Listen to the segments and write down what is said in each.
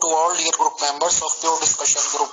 to all dear group members of Pure Discussion Group.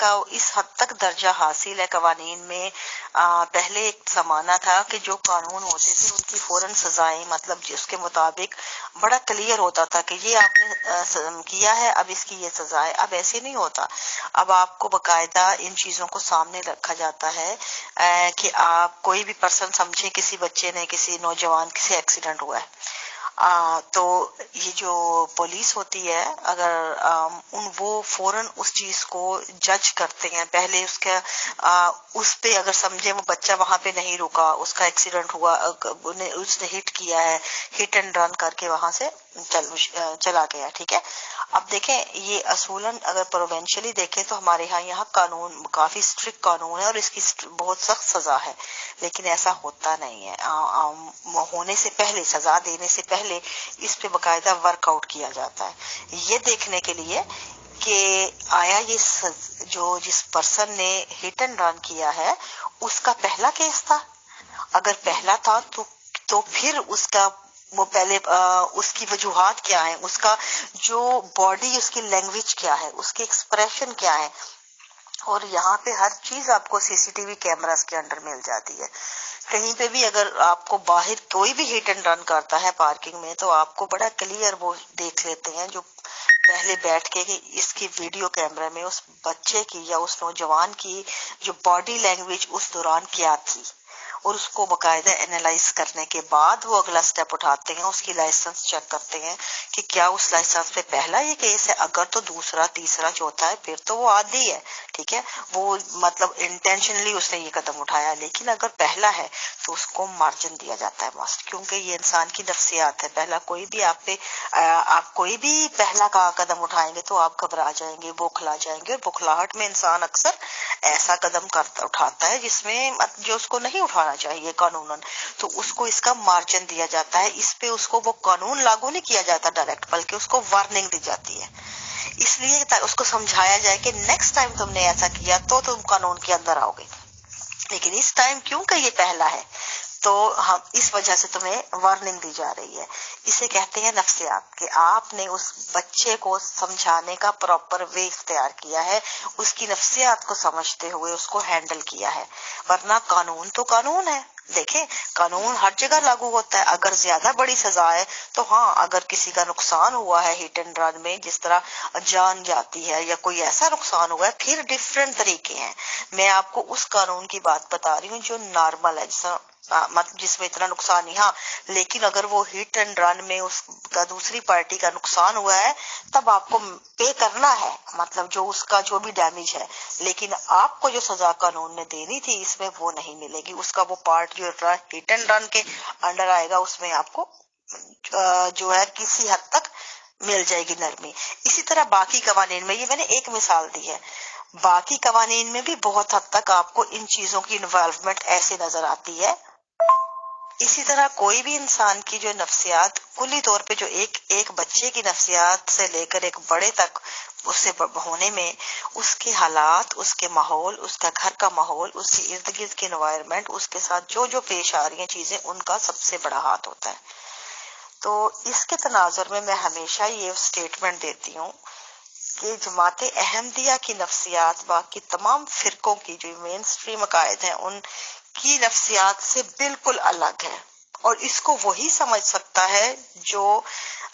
کا اس حد تک درجہ حاصل ہے قوانین میں. پہلے ایک زمانہ تھا کہ جو قانون ہوتے تھے ان کی فوراً سزائیں مطلب جس کے مطابق بڑا کلیئر ہوتا تھا کہ یہ آپ نے کیا ہے اب اس کی یہ سزا ہے. اب ایسے نہیں ہوتا. اب آپ کو باقاعدہ ان چیزوں کو سامنے رکھا جاتا ہے کہ آپ کوئی بھی پرسن سمجھے کسی بچے نے کسی نوجوان کسی ایکسیڈنٹ ہوا ہے تو یہ جو پولیس ہوتی ہے اگر وہ فوراً اس چیز کو جج کرتے ہیں. پہلے اس پہ اگر سمجھے وہ بچہ وہاں پہ نہیں رکا اس کا ایکسیڈنٹ ہوا اس نے ہٹ کیا ہے ہٹ اینڈ رن کر کے وہاں سے چلا گیا. ٹھیک ہے. اب دیکھیں یہ اصولاً اگر پروونشلی دیکھیں تو ہمارے یہاں قانون کافی اسٹرکٹ قانون ہے اور اس کی بہت سخت سزا ہے. لیکن ایسا ہوتا نہیں ہے. ہونے سے پہلے سزا دینے سے پہلے اس پہ باقاعدہ ورک آؤٹ کیا جاتا ہے یہ دیکھنے کے لیے کہ آیا یہ جو جس پرسن نے ہٹ اینڈ رن کیا ہے اس کا پہلا کیس تھا. اگر پہلا تھا تو پھر اس کا وہ پہلے اس کی وجوہات کیا ہیں اس کا جو باڈی اس کی لینگویج کیا ہے اس کی ایکسپریشن کیا ہے. اور یہاں پہ ہر چیز آپ کو سی سی ٹی وی کیمراز کے انڈر مل جاتی ہے. کہیں پہ بھی اگر آپ کو باہر کوئی بھی ہٹ اینڈ رن کرتا ہے پارکنگ میں تو آپ کو بڑا کلیئر وہ دیکھ لیتے ہیں جو پہلے بیٹھ کے کہ اس کی ویڈیو کیمرے میں اس بچے کی یا اس نوجوان کی جو باڈی لینگویج اس دوران کیا تھی اور اس کو باقاعدہ اینالائز کرنے کے بعد وہ اگلا سٹیپ اٹھاتے ہیں اس کی لائسنس چیک کرتے ہیں کہ کیا اس لائسنس پہ پہلا یہ کیس ہے. اگر تو دوسرا تیسرا چوتھا ہے پھر تو وہ عادی ہے. ٹھیک ہے. وہ مطلب انٹینشنلی اس نے یہ قدم اٹھایا. لیکن اگر پہلا ہے تو اس کو مارجن دیا جاتا ہے ماسٹ کیونکہ یہ انسان کی نفسیات ہے. پہلا کوئی بھی آپ کوئی بھی پہلا کا قدم اٹھائیں گے تو آپ گھبرا جائیں گے بوکھلا جائیں گے. اور بوکھلاہٹ میں انسان اکثر ایسا قدم اٹھاتا ہے جس میں جو اس کو نہیں اٹھانا چاہیے قانوناً تو اس کو اس کا مارجن دیا جاتا ہے. اس پہ اس کو وہ قانون لاگو نہیں کیا جاتا ڈائریکٹ بلکہ اس کو وارننگ دی جاتی ہے. اس لیے اس کو سمجھایا جائے کہ نیکسٹ ٹائم تم نے ایسا کیا تو تم قانون کے اندر آؤ گے. لیکن اس ٹائم کیونکہ یہ پہلا ہے تو ہم اس وجہ سے تمہیں وارننگ دی جا رہی ہے. اسے کہتے ہیں نفسیات کہ آپ نے اس بچے کو سمجھانے کا پراپر وے اختیار کیا ہے اس کی نفسیات کو سمجھتے ہوئے اس کو ہینڈل کیا ہے. ورنہ قانون تو قانون ہے. دیکھیں قانون ہر جگہ لاگو ہوتا ہے. اگر زیادہ بڑی سزا ہے تو ہاں اگر کسی کا نقصان ہوا ہے ہٹ اینڈ رن میں جس طرح جان جاتی ہے یا کوئی ایسا نقصان ہوا ہے پھر ڈفرینٹ طریقے ہیں. میں آپ کو اس قانون کی بات بتا رہی ہوں جو نارمل ہے مطلب جس میں اتنا نقصان نہیں. ہاں لیکن اگر وہ ہٹ اینڈ رن میں اس کا دوسری پارٹی کا نقصان ہوا ہے تب آپ کو پے کرنا ہے مطلب جو اس کا جو بھی ڈیمیج ہے. لیکن آپ کو جو سزا قانون نے دینی تھی اس میں وہ نہیں ملے گی. اس کا وہ پارٹ جو ہٹ اینڈ رن کے انڈر آئے گا اس میں آپ کو جو ہے کسی حد تک مل جائے گی نرمی. اسی طرح باقی قوانین میں یہ میں نے ایک مثال دی ہے. باقی قوانین میں بھی بہت حد تک آپ کو ان چیزوں کی انوالومنٹ ایسے نظر آتی ہے. اسی طرح کوئی بھی انسان کی جو نفسیات کلی طور پہ جو ایک بچے کی نفسیات سے لے کر ایک بڑے تک اس سے ہونے میں اس کے حالات اس کے ماحول اس کا گھر کا ماحول اس کے ارد گرد کی انوائرمنٹ اس کے ساتھ جو پیش آ رہی ہیں چیزیں ان کا سب سے بڑا ہاتھ ہوتا ہے. تو اس کے تناظر میں ہمیشہ یہ سٹیٹمنٹ دیتی ہوں کہ جماعت احمدیہ کی نفسیات باقی تمام فرقوں کی جو مین سٹریم عقائد ہیں ان کی نفسیات سے بالکل الگ ہے. اور اس کو وہی سمجھ سکتا ہے جو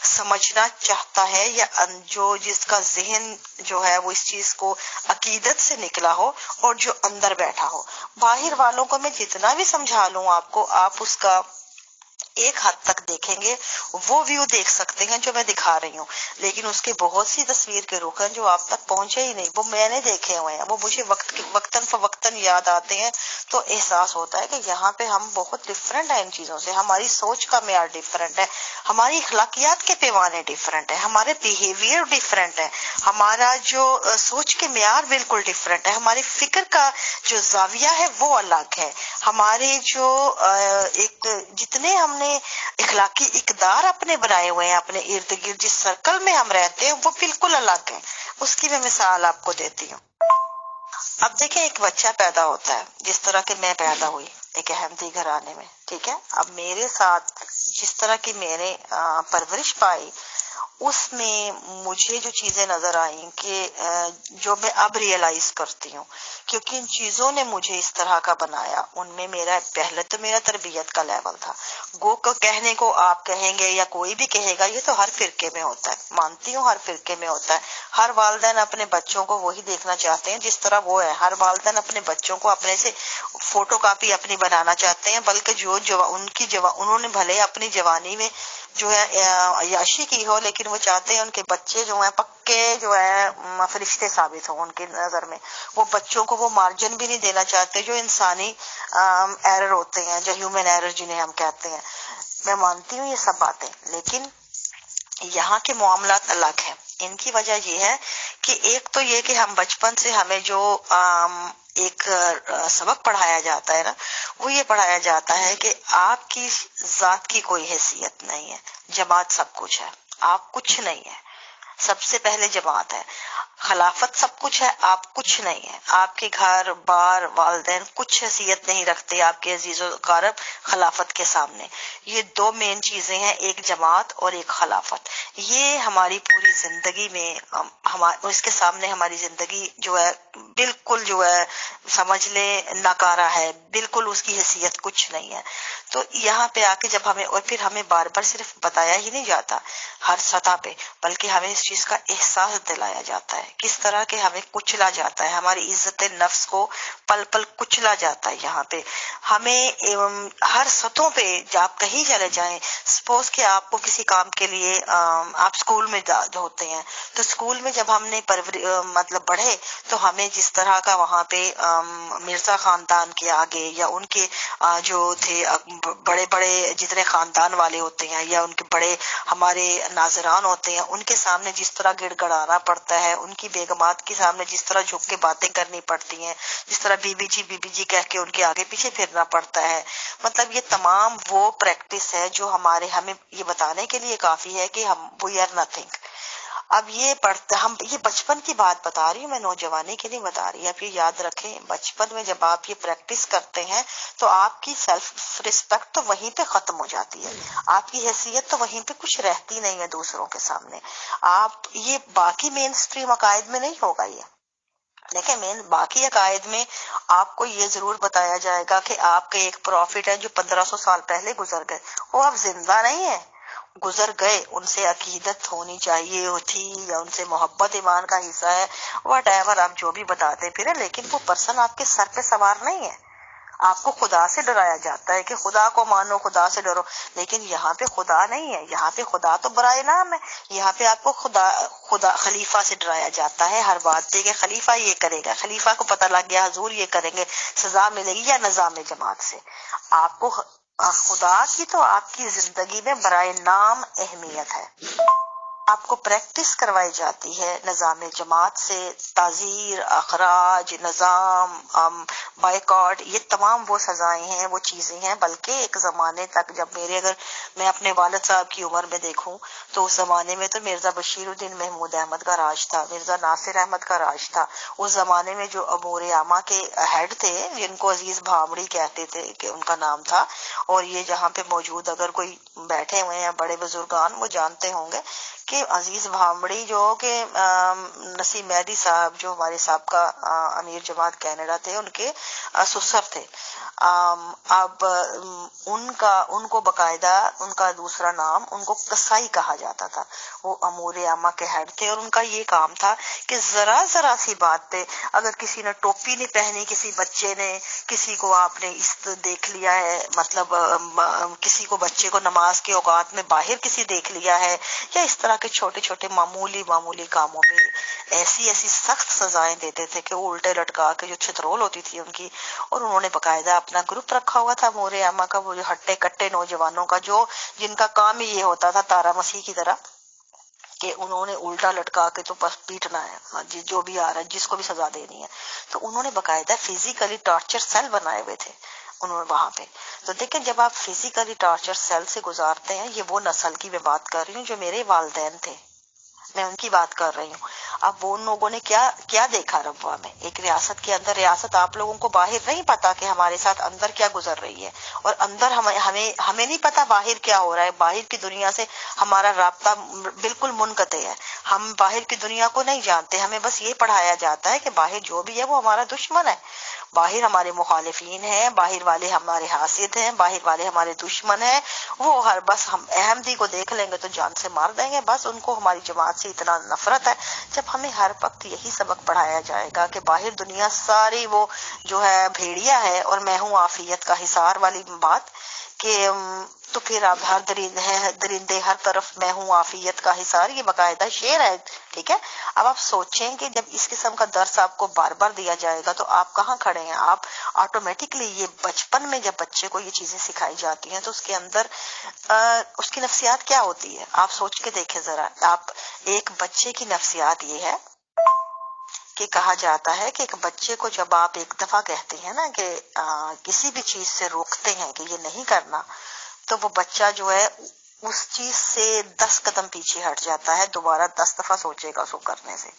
سمجھنا چاہتا ہے یا جو جس کا ذہن جو ہے وہ اس چیز کو عقیدت سے نکلا ہو اور جو اندر بیٹھا ہو. باہر والوں کو میں جتنا بھی سمجھا لوں آپ کو آپ اس کا ایک حد تک دیکھیں گے وہ ویو دیکھ سکتے ہیں جو میں دکھا رہی ہوں. لیکن اس کے بہت سی تصویر کے رخ ہیں جو آپ تک پہنچے ہی نہیں. وہ میں نے دیکھے ہوئے ہیں وہ مجھے وقتاً فوقتاً یاد آتے ہیں تو احساس ہوتا ہے کہ یہاں پہ ہم بہت ڈفرینٹ ہیں ان چیزوں سے. ہماری سوچ کا معیار ڈفرینٹ ہے ہماری اخلاقیات کے پیمانے ڈفرینٹ ہیں ہمارے بیہیویئر ڈفرینٹ ہے ہمارا جو سوچ کے معیار بالکل ڈفرینٹ ہے ہماری فکر کا جو زاویہ ہے وہ الگ ہے. ہمارے جو ایک جتنے ہم نے اخلاقی اقدار اپنے بنائے ہوئے ہیں اپنے ارد گرد جس سرکل میں ہم رہتے ہیں وہ بالکل الگ ہیں. اس کی میں مثال آپ کو دیتی ہوں. اب دیکھیں ایک بچہ پیدا ہوتا ہے جس طرح کہ میں پیدا ہوئی ایک احمدی گھرانے میں. ٹھیک ہے. اب میرے ساتھ جس طرح کی میں نے پرورش پائی اس میں مجھے جو چیزیں نظر آئیں کہ جو میں اب ریئلائز کرتی ہوں، کیونکہ ان چیزوں نے مجھے اس طرح کا بنایا، ان میں میرا پہلے تو میرا تربیت کا لیول تھا. گو کو کہنے کو آپ کہیں گے یا کوئی بھی کہے گا، یہ تو ہر فرقے میں ہوتا ہے، مانتی ہوں ہر فرقے میں ہوتا ہے. ہر والدین اپنے بچوں کو وہی دیکھنا چاہتے ہیں جس طرح وہ ہے. ہر والدین اپنے بچوں کو اپنے سے فوٹو کاپی اپنی بنانا چاہتے ہیں، بلکہ انہوں نے بھلے اپنی جوانی میں جو ہے عیاشی کی ہو، لیکن وہ چاہتے ہیں ان کے بچے جو ہیں پکے جو ہے فرشتے ثابت ہوں ان کی نظر میں. وہ بچوں کو وہ مارجن بھی نہیں دینا چاہتے جو انسانی ایرر ہوتے ہیں، جو ہیومن ایرر جنہیں ہم کہتے ہیں. میں مانتی ہوں یہ سب باتیں، لیکن یہاں کے معاملات الگ ہیں. ان کی وجہ یہ ہے کہ ایک تو یہ کہ ہم بچپن سے ہمیں جو ایک سبق پڑھایا جاتا ہے نا، وہ یہ پڑھایا جاتا ہے کہ آپ کی ذات کی کوئی حیثیت نہیں ہے، جماعت سب کچھ ہے، آپ کچھ نہیں ہے. سب سے پہلے جماعت ہے. خلافت سب کچھ ہے، آپ کچھ نہیں ہے. آپ کے گھر بار والدین کچھ حیثیت نہیں رکھتے آپ کے عزیز و اقارب خلافت کے سامنے. یہ دو مین چیزیں ہیں، ایک جماعت اور ایک خلافت. یہ ہماری پوری زندگی میں اس کے سامنے ہماری زندگی جو ہے بالکل جو ہے سمجھ لیں ناکارہ ہے، بالکل اس کی حیثیت کچھ نہیں ہے. تو یہاں پہ آ کے جب ہمیں، اور پھر ہمیں بار بار صرف بتایا ہی نہیں جاتا ہر سطح پہ، بلکہ ہمیں اس چیز کا احساس دلایا جاتا ہے کس طرح کہ ہمیں کچلا جاتا ہے، ہماری عزت نفس کو پل پل کچلا جاتا ہے. یہاں پہ ہمیں ہر سطحوں پہ آپ کہیں چلے جائیں، سپوز کہ آپ کو کسی کام کے لیے آپ اسکول میں ہوتے ہیں، تو اسکول میں جب ہم نے مطلب پڑھے تو ہمیں جس طرح کا وہاں پہ مرزا خاندان کے آگے یا ان کے جو تھے بڑے بڑے جتنے خاندان والے ہوتے ہیں یا ان کے بڑے ہمارے ناظران ہوتے ہیں، ان کے سامنے جس طرح گڑ گڑانا پڑتا ہے، ان کی بیگمات کے سامنے جس طرح جھک کے باتیں کرنی پڑتی ہیں، جس طرح بی بی جی کہہ کے ان کے آگے پیچھے پھرنا پڑتا ہے. مطلب یہ تمام وہ پریکٹس ہے جو ہمیں یہ بتانے کے لیے کافی ہے کہ ہم وی آر نتھنگ. اب یہ یہ بچپن کی بات بتا رہی ہوں میں، نوجوانی کے لیے بتا رہی ہوں. آپ یہ یاد رکھیں، بچپن میں جب آپ یہ پریکٹس کرتے ہیں تو آپ کی سیلف رسپیکٹ تو وہیں پہ ختم ہو جاتی ہے، آپ کی حیثیت تو وہیں پہ کچھ رہتی نہیں ہے دوسروں کے سامنے. آپ یہ باقی مین اسٹریم عقائد میں نہیں ہوگا. یہ دیکھیں، مین باقی عقائد میں آپ کو یہ ضرور بتایا جائے گا کہ آپ کے ایک پروفٹ ہے جو 1500 سال پہلے گزر گئے، وہ اب زندہ نہیں ہے، گزر گئے. ان سے عقیدت ہونی چاہیے تھی یا ان سے محبت ایمان کا حصہ ہے، واٹ ایور آپ جو بھی بتاتے پھرے، لیکن وہ پرسن آپ کے سر پہ سوار نہیں ہے. آپ کو خدا سے ڈرایا جاتا ہے کہ خدا کو مانو، خدا سے ڈرو، لیکن یہاں پہ خدا نہیں ہے. یہاں پہ خدا تو برائے نام ہے. یہاں پہ آپ کو خدا خلیفہ سے ڈرایا جاتا ہے ہر بات پہ کہ خلیفہ یہ کرے گا. خلیفہ کو پتہ لگ گیا حضور یہ کریں گے، سزا ملے گی یا نظام جماعت سے. آپ کو خدا کی تو آپ کی زندگی میں برائے نام اہمیت ہے. آپ کو پریکٹس کروائی جاتی ہے نظام جماعت سے، تعزیر، اخراج، نظام، بائیکاٹ، یہ تمام وہ سزائیں ہیں، وہ چیزیں ہیں. بلکہ ایک زمانے تک جب اگر میں اپنے والد صاحب کی عمر میں دیکھوں تو اس زمانے میں تو مرزا بشیر الدین محمود احمد کا راج تھا، مرزا ناصر احمد کا راج تھا. اس زمانے میں جو امور عامہ کے ہیڈ تھے جن کو عزیز بھامڑی کہتے تھے کہ ان کا نام تھا، اور یہ جہاں پہ موجود اگر کوئی بیٹھے ہوئے ہیں بڑے بزرگان وہ جانتے ہوں گے کہ عزیز بھامڑی جو کہ نسیم مہدی صاحب جو ہمارے سابقہ امیر جماعت کینیڈا تھے ان کے سسر تھے. اب ان کو باقاعدہ ان کا دوسرا نام ان کو قصائی کہا جاتا تھا. وہ امور عامہ کے ہیڈ تھے اور ان کا یہ کام تھا کہ ذرا ذرا سی بات پہ اگر کسی نے ٹوپی نہیں پہنی، کسی بچے نے، کسی کو آپ نے دیکھ لیا ہے، مطلب کسی کو بچے کو نماز کے اوقات میں باہر کسی دیکھ لیا ہے، یا اس طرح کے چھوٹے چھوٹے معمولی کاموں پہ ایسی سخت سزائیں دیتے تھے کہ وہ الٹے لٹکا کے جو چھترول ہوتی تھی ان کی. اور انہوں نے باقاعدہ اپنا گروپ رکھا ہوا تھا امور عامہ کا، وہ جو ہٹے کٹے نوجوانوں کا جن کا کام ہی یہ ہوتا تھا تارا مسیح کی طرح کہ انہوں نے الٹا لٹکا کے تو بس پیٹنا ہے جو بھی آ رہا ہے، جس کو بھی سزا دینی ہے. تو انہوں نے باقاعدہ فزیکلی ٹارچر سیل بنائے ہوئے تھے انہوں نے وہاں پہ. تو دیکھیں جب آپ فزیکلی ٹارچر سیل سے گزارتے ہیں، یہ وہ نسل کی میں بات کر رہی ہوں جو میرے والدین تھے، میں ان کی بات کر رہی ہوں. اب وہ ان لوگوں نے کیا دیکھا ربوہ میں، ایک ریاست کے اندر. ریاست آپ لوگوں کو باہر نہیں پتا کہ ہمارے ساتھ اندر کیا گزر رہی ہے، اور اندر ہمیں نہیں پتا باہر کیا ہو رہا ہے. باہر کی دنیا سے ہمارا رابطہ بالکل منقطع ہے. ہم باہر کی دنیا کو نہیں جانتے. ہمیں بس یہ پڑھایا جاتا ہے کہ باہر جو بھی ہے وہ ہمارا دشمن ہے، باہر ہمارے مخالفین ہیں، باہر والے ہمارے حاسد ہیں، باہر والے ہمارے دشمن ہیں. وہ بس ہم احمدی کو دیکھ لیں گے تو جان سے مار دیں گے. بس ان کو ہماری جماعت سے اتنا نفرت ہے. جب ہمیں ہر وقت یہی سبق پڑھایا جائے گا کہ باہر دنیا ساری وہ جو ہے بھیڑیا ہے اور میں ہوں عافیت کا حصار والی بات، کہ تو پھر آپ ہر درندے ہر طرف میں ہوں عافیت کا حصار، یہ باقاعدہ شعر ہے. ٹھیک ہے. اب آپ سوچیں کہ جب اس قسم کا درس آپ کو بار بار دیا جائے گا تو آپ کہاں کھڑے ہیں. آپ آٹومیٹکلی یہ بچپن میں جب بچے کو یہ چیزیں سکھائی جاتی ہیں تو اس کے اندر اس کی نفسیات کیا ہوتی ہے آپ سوچ کے دیکھیں ذرا. آپ ایک بچے کی نفسیات یہ ہے کہ کہا جاتا ہے کہ ایک بچے کو جب آپ ایک دفعہ کہتے ہیں نا کہ کسی بھی چیز سے روکتے ہیں کہ یہ نہیں کرنا، تو وہ بچہ جو ہے اس چیز سے 10 قدم پیچھے ہٹ جاتا ہے، دوبارہ 10 دفعہ سوچے گا اس کو کرنے سے.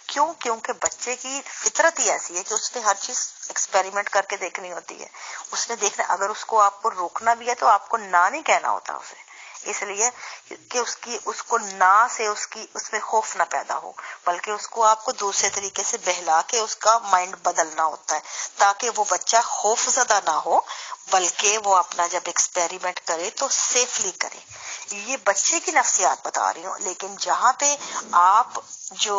کیوں؟ کیونکہ بچے کی فطرت ہی ایسی ہے کہ اس نے ہر چیز ایکسپیریمنٹ کر کے دیکھنی ہوتی ہے. اس نے دیکھنا، اگر اس کو آپ کو روکنا بھی ہے تو آپ کو نہ نہیں کہنا ہوتا اسے، اس لیے کہ اس کو نہ سے اس میں خوف نہ پیدا ہو، بلکہ اس کو آپ کو دوسرے طریقے سے بہلا کے اس کا مائنڈ بدلنا ہوتا ہے تاکہ وہ بچہ خوف زدہ نہ ہو، بلکہ وہ اپنا جب ایکسپیریمنٹ کرے تو سیفلی کرے. یہ بچے کی نفسیات بتا رہی ہوں. لیکن جہاں پہ آپ جو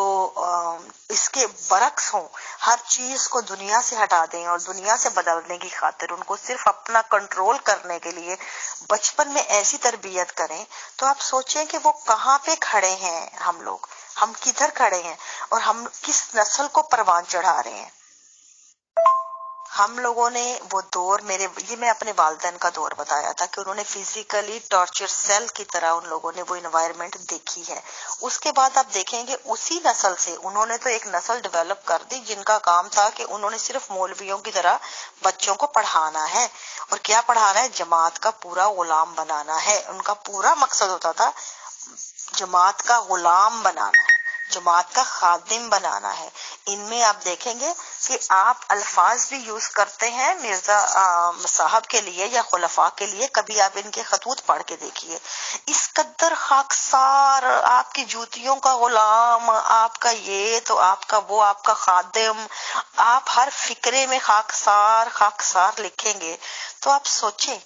اس کے برعکس ہوں، ہر چیز کو دنیا سے ہٹا دیں اور دنیا سے بدلنے کی خاطر ان کو صرف اپنا کنٹرول کرنے کے لیے بچپن میں ایسی تربیت کریں، تو آپ سوچیں کہ وہ کہاں پہ کھڑے ہیں. ہم کدھر کھڑے ہیں اور ہم کس نسل کو پروان چڑھا رہے ہیں. ہم لوگوں نے وہ دور، میں اپنے والدین کا دور بتایا تھا کہ انہوں نے فزیکلی ٹارچر سیل کی طرح ان لوگوں نے وہ انوائرمنٹ دیکھی ہے. اس کے بعد آپ دیکھیں گے اسی نسل سے انہوں نے تو ایک نسل ڈیولپ کر دی جن کا کام تھا کہ انہوں نے صرف مولویوں کی طرح بچوں کو پڑھانا ہے. اور کیا پڑھانا ہے؟ جماعت کا پورا غلام بنانا ہے. ان کا پورا مقصد ہوتا تھا جماعت کا غلام بنانا ہے، جماعت کا خادم بنانا ہے. ان میں آپ دیکھیں گے کہ آپ الفاظ بھی یوز کرتے ہیں مرزا صاحب کے لیے یا خلفاء کے لیے. کبھی آپ ان کے خطوط پڑھ کے دیکھیے، اس قدر خاکسار، آپ کی جوتیوں کا غلام، آپ کا یہ تو آپ کا وہ، آپ کا خادم، آپ ہر فکرے میں خاکسار خاکسار لکھیں گے. تو آپ سوچیں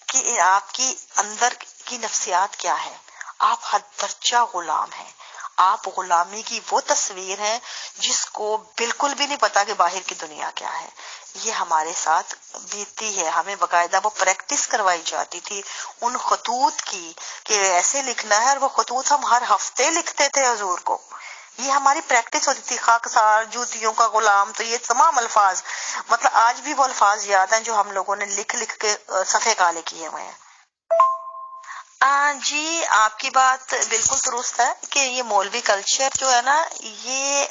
کہ آپ کی اندر کی نفسیات کیا ہے. آپ ہر بچہ غلام ہے. آپ غلامی کی وہ تصویر ہیں جس کو بالکل بھی نہیں پتا کہ باہر کی دنیا کیا ہے. یہ ہمارے ساتھ بیتی ہے. ہمیں باقاعدہ وہ پریکٹس کروائی جاتی تھی ان خطوط کی کہ ایسے لکھنا ہے، اور وہ خطوط ہم ہر ہفتے لکھتے تھے حضور کو. یہ ہماری پریکٹس ہوتی تھی. خاکسار، جوتیوں کا غلام، تو یہ تمام الفاظ مطلب آج بھی وہ الفاظ یاد ہیں جو ہم لوگوں نے لکھ لکھ کے صفحے کالے کیے ہوئے ہیں. جی آپ کی بات بالکل درست ہے کہ یہ مولوی کلچر جو ہے نا، یہ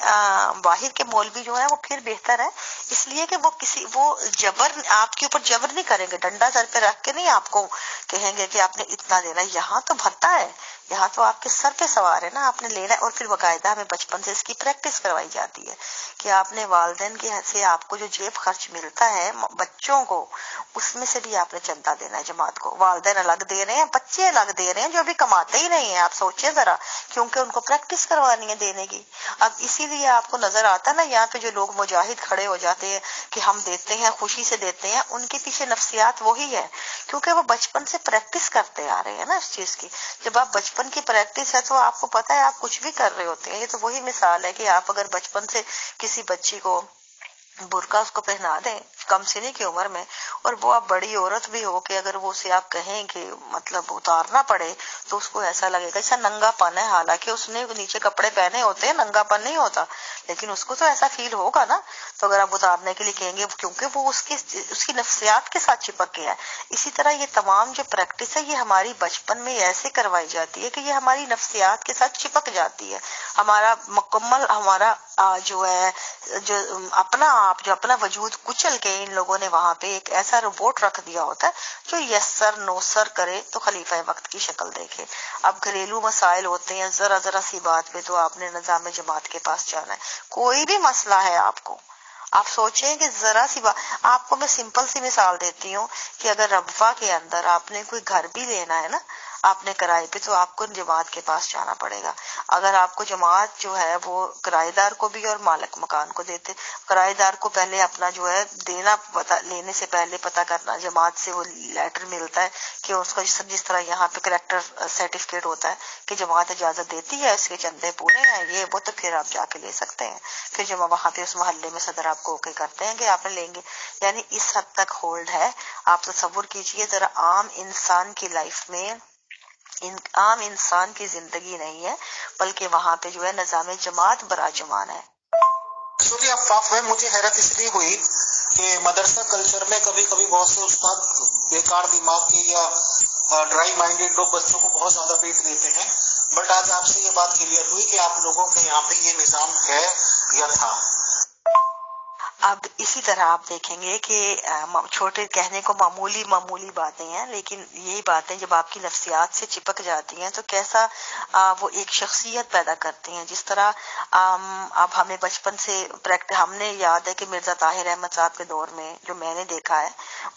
باہر کے مولوی جو ہے وہ پھر بہتر ہے، اس لیے کہ وہ جبر آپ کے اوپر جبر نہیں کریں گے. ڈنڈا سر پہ رکھ کے نہیں آپ کو کہیں گے کہ آپ نے اتنا دینا. یہاں تو بھتا ہے، یہاں تو آپ کے سر پہ سوار ہے نا، آپ نے لینا ہے. اور پھر باقاعدہ ہمیں بچپن سے اس کی پریکٹس کروائی جاتی ہے کہ آپ نے والدین کے سے آپ کو جو جیب خرچ ملتا ہے بچوں کو، اس میں سے بھی آپ نے چندہ دینا ہے جماعت کو. والدین الگ دے رہے ہیں، بچے الگ دے رہے ہیں جو ابھی کماتے ہی نہیں ہیں. آپ سوچیں ذرا، کیونکہ ان کو پریکٹس کروانی ہے دینے کی. اب اسی لیے آپ کو نظر آتا نا یہاں پہ جو لوگ مجاہد کھڑے ہو جاتے ہیں کہ ہم دیتے ہیں، خوشی سے دیتے ہیں، ان کے پیچھے نفسیات وہی ہے کیونکہ وہ بچپن سے پریکٹس کرتے آ رہے ہیں نا اس چیز کی. جب آپ بچپن کی پریکٹس ہے تو آپ کو پتا ہے آپ کچھ بھی کر رہے ہوتے ہیں. یہ تو وہی مثال ہے کہ آپ اگر بچپن سے کسی بچی کو برقع اس کو پہنا دیں کم سنی کی عمر میں، اور وہ آپ بڑی عورت بھی ہو کہ اگر وہ اسے آپ کہیں کہ مطلب اتارنا پڑے تو اس کو ایسا لگے گا ایسا ننگا پن ہے، حالانکہ اس نے نیچے کپڑے پہنے ہوتے ہیں، ننگا پن نہیں ہوتا، لیکن اس کو تو ایسا فیل ہوگا نا. تو اگر آپ اتارنے کے لیے کہیں گے کیونکہ وہ اس کی نفسیات کے ساتھ چپک گیا ہے. اسی طرح یہ تمام جو پریکٹس ہے یہ ہماری بچپن میں ایسے کروائی جاتی ہے کہ یہ ہماری نفسیات کے ساتھ چپک جاتی ہے. ہمارا مکمل ہمارا جو ہے جو اپنا آپ جو اپنا وجود کچل کے ان لوگوں نے وہاں پہ ایک ایسا روبوٹ رکھ دیا ہوتا ہے جو یس سر نو سر کرے تو خلیفہ وقت کی شکل دیکھے. اب گھریلو مسائل ہوتے ہیں ذرا ذرا سی بات پہ تو آپ نے نظام جماعت کے پاس جانا ہے. کوئی بھی مسئلہ ہے آپ سوچیں کہ ذرا سی بات. آپ کو میں سمپل سی مثال دیتی ہوں کہ اگر ربوہ کے اندر آپ نے کوئی گھر بھی لینا ہے نا آپ نے کرائے پہ تو آپ کو جماعت کے پاس جانا پڑے گا. اگر آپ کو جماعت جو ہے وہ کرایہ دار کو بھی اور مالک مکان کو دیتے, کرایہ دار کو پہلے اپنا جو ہے دینا لینے سے پہلے پتہ کرنا, جماعت سے وہ لیٹر ملتا ہے کہ اس کو جس طرح یہاں پہ کریکٹر سرٹیفکیٹ ہوتا ہے کہ جماعت اجازت دیتی ہے اس کے چندے پورے ہیں یہ وہ, تو پھر آپ جا کے لے سکتے ہیں. پھر جب وہاں پہ اس محلے میں صدر آپ کو اوکے کرتے ہیں کہ آپ نے لیں گے. یعنی اس حد تک ہولڈ ہے. آپ تصور کیجئے ذرا عام انسان کی لائف میں عام انسان کی زندگی نہیں ہے بلکہ وہاں پہ جو ہے نظام جماعت براجمان ہے. ایکچولی افاف میں مجھے حیرت اس لیے ہوئی کہ مدرسہ کلچر میں کبھی کبھی بہت سے استاد بیکار دماغ کے یا ڈرائی مائنڈیڈ لوگ بچوں کو بہت زیادہ پیٹ دیتے ہیں, بٹ آج آپ سے یہ بات کلیئر ہوئی کہ آپ لوگوں کے یہاں پہ یہ نظام ہے یا تھا. اب اسی طرح آپ دیکھیں گے کہ چھوٹے کہنے کو معمولی باتیں ہیں لیکن یہی باتیں جب آپ کی نفسیات سے چپک جاتی ہیں تو کیسا وہ ایک شخصیت پیدا کرتی ہیں. جس طرح اب ہمیں بچپن سے ہم نے یاد ہے کہ مرزا طاہر احمد صاحب کے دور میں جو میں نے دیکھا ہے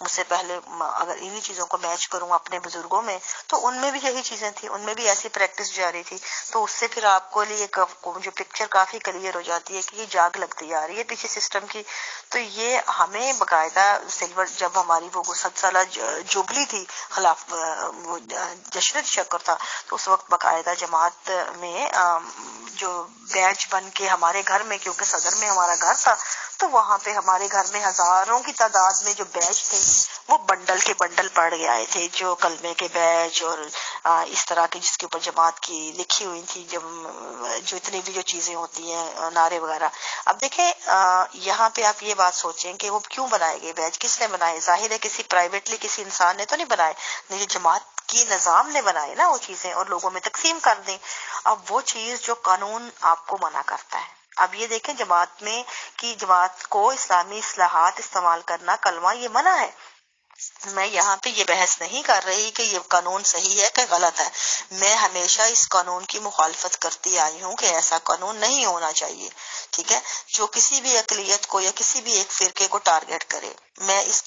مجھ سے پہلے اگر انہی چیزوں کو میچ کروں اپنے بزرگوں میں تو ان میں بھی یہی چیزیں تھیں, ان میں بھی ایسی پریکٹس جاری تھی. تو اس سے پھر آپ کو لیے جو پکچر کافی کلیئر ہو جاتی ہے کہ یہ جاگ لگتی جا رہی ہے پیچھے سسٹم کی. تو یہ ہمیں باقاعدہ سلور جب ہماری وہ 7 سالہ جوبلی تھی خلاف جشن شکر تھا تو اس وقت باقاعدہ جماعت میں جو بیچ بن کے ہمارے گھر میں, کیونکہ صدر میں ہمارا گھر تھا تو وہاں پہ ہمارے گھر میں ہزاروں کی تعداد میں جو بیچ تھے وہ بنڈل کے بنڈل پڑ گئے آئے تھے, جو کلمے کے بیچ اور اس طرح کی جس کے اوپر جماعت کی لکھی ہوئی تھی جو اتنی بھی جو چیزیں ہوتی ہیں نعرے وغیرہ. اب دیکھیں یہاں پہ آپ یہ بات سوچیں کہ وہ کیوں بنائے گئے بیچ, کس نے بنائے؟ ظاہر ہے کسی پرائیویٹلی کسی انسان نے تو نہیں بنائے, نہیں جماعت کی نظام نے بنائے نا وہ چیزیں اور لوگوں میں تقسیم کر دیں. اب وہ چیز جو قانون آپ کو منع کرتا ہے. اب یہ دیکھیں جماعت میں کہ جماعت کو اسلامی اصلاحات استعمال کرنا کلمہ یہ منع ہے. میں یہاں پہ یہ بحث نہیں کر رہی کہ یہ قانون صحیح ہے کہ غلط ہے, میں ہمیشہ اس قانون کی مخالفت کرتی آئی ہوں کہ ایسا قانون نہیں ہونا چاہیے. ٹھیک ہے, جو کسی بھی اقلیت کو یا کسی بھی ایک فرقے کو ٹارگٹ کرے, میں اس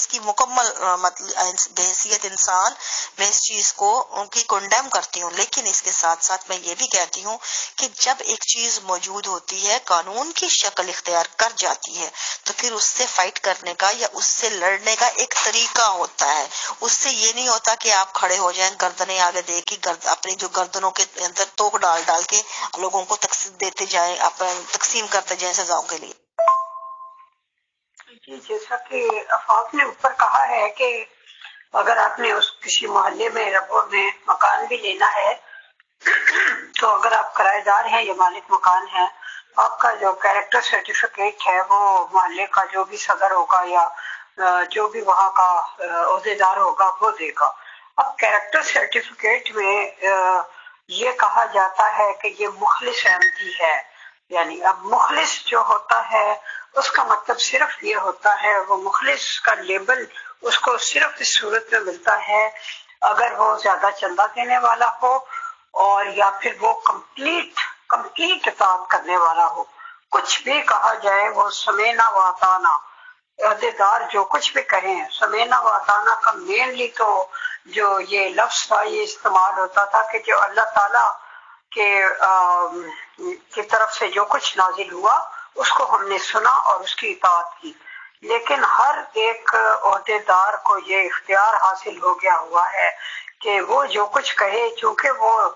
کی مکمل بحیثیت انسان میں اس چیز کو کی کنڈیم کرتی ہوں. لیکن اس کے ساتھ ساتھ میں یہ بھی کہتی ہوں کہ جب ایک چیز موجود ہوتی ہے قانون کی شکل اختیار کر جاتی ہے تو پھر اس سے فائٹ کرنے کا یا اس سے لڑنے کا ایک طریقہ ہوتا ہے. اس سے یہ نہیں ہوتا کہ آپ کھڑے ہو جائیں گردنیں آگے دے کے اپنی جو گردنوں کے اندر توک ڈال کے لوگوں کو دیتے جائیں, تقسیم کرتے جائیں سزاؤں کے لیے. جی, جیسا کہ افاق نے اوپر کہا ہے کہ اگر آپ نے اس کسی محلے میں ربوع میں مکان بھی لینا ہے تو اگر آپ کرایہ دار ہیں یا مالک مکان ہے, آپ کا جو کیریکٹر سرٹیفکیٹ ہے وہ محلے کا جو بھی صدر ہوگا یا جو بھی وہاں کا عہدیدار ہوگا وہ دے گا. اب کیریکٹر سرٹیفکیٹ میں یہ کہا جاتا ہے کہ یہ مخلص احمدی ہے. یعنی اب مخلص جو ہوتا ہے اس کا مطلب صرف یہ ہوتا ہے, وہ مخلص کا لیبل اس کو صرف اس صورت میں ملتا ہے اگر وہ زیادہ چندہ دینے والا ہو اور یا پھر وہ کمپلیٹ اطاعت کرنے والا ہو. کچھ بھی کہا جائے وہ سمینا و اطانا, عہدیدار جو کچھ بھی کہیں سمینا و اطانا کا مینلی تو جو یہ لفظ تھا یہ استعمال ہوتا تھا کہ جو اللہ تعالیٰ کی طرف سے جو کچھ نازل ہوا اس کو ہم نے سنا اور اس کی اطاعت کی. لیکن ہر ایک عہدیدار کو یہ اختیار حاصل ہو گیا ہوا ہے کہ وہ جو کچھ کہے, چونکہ وہ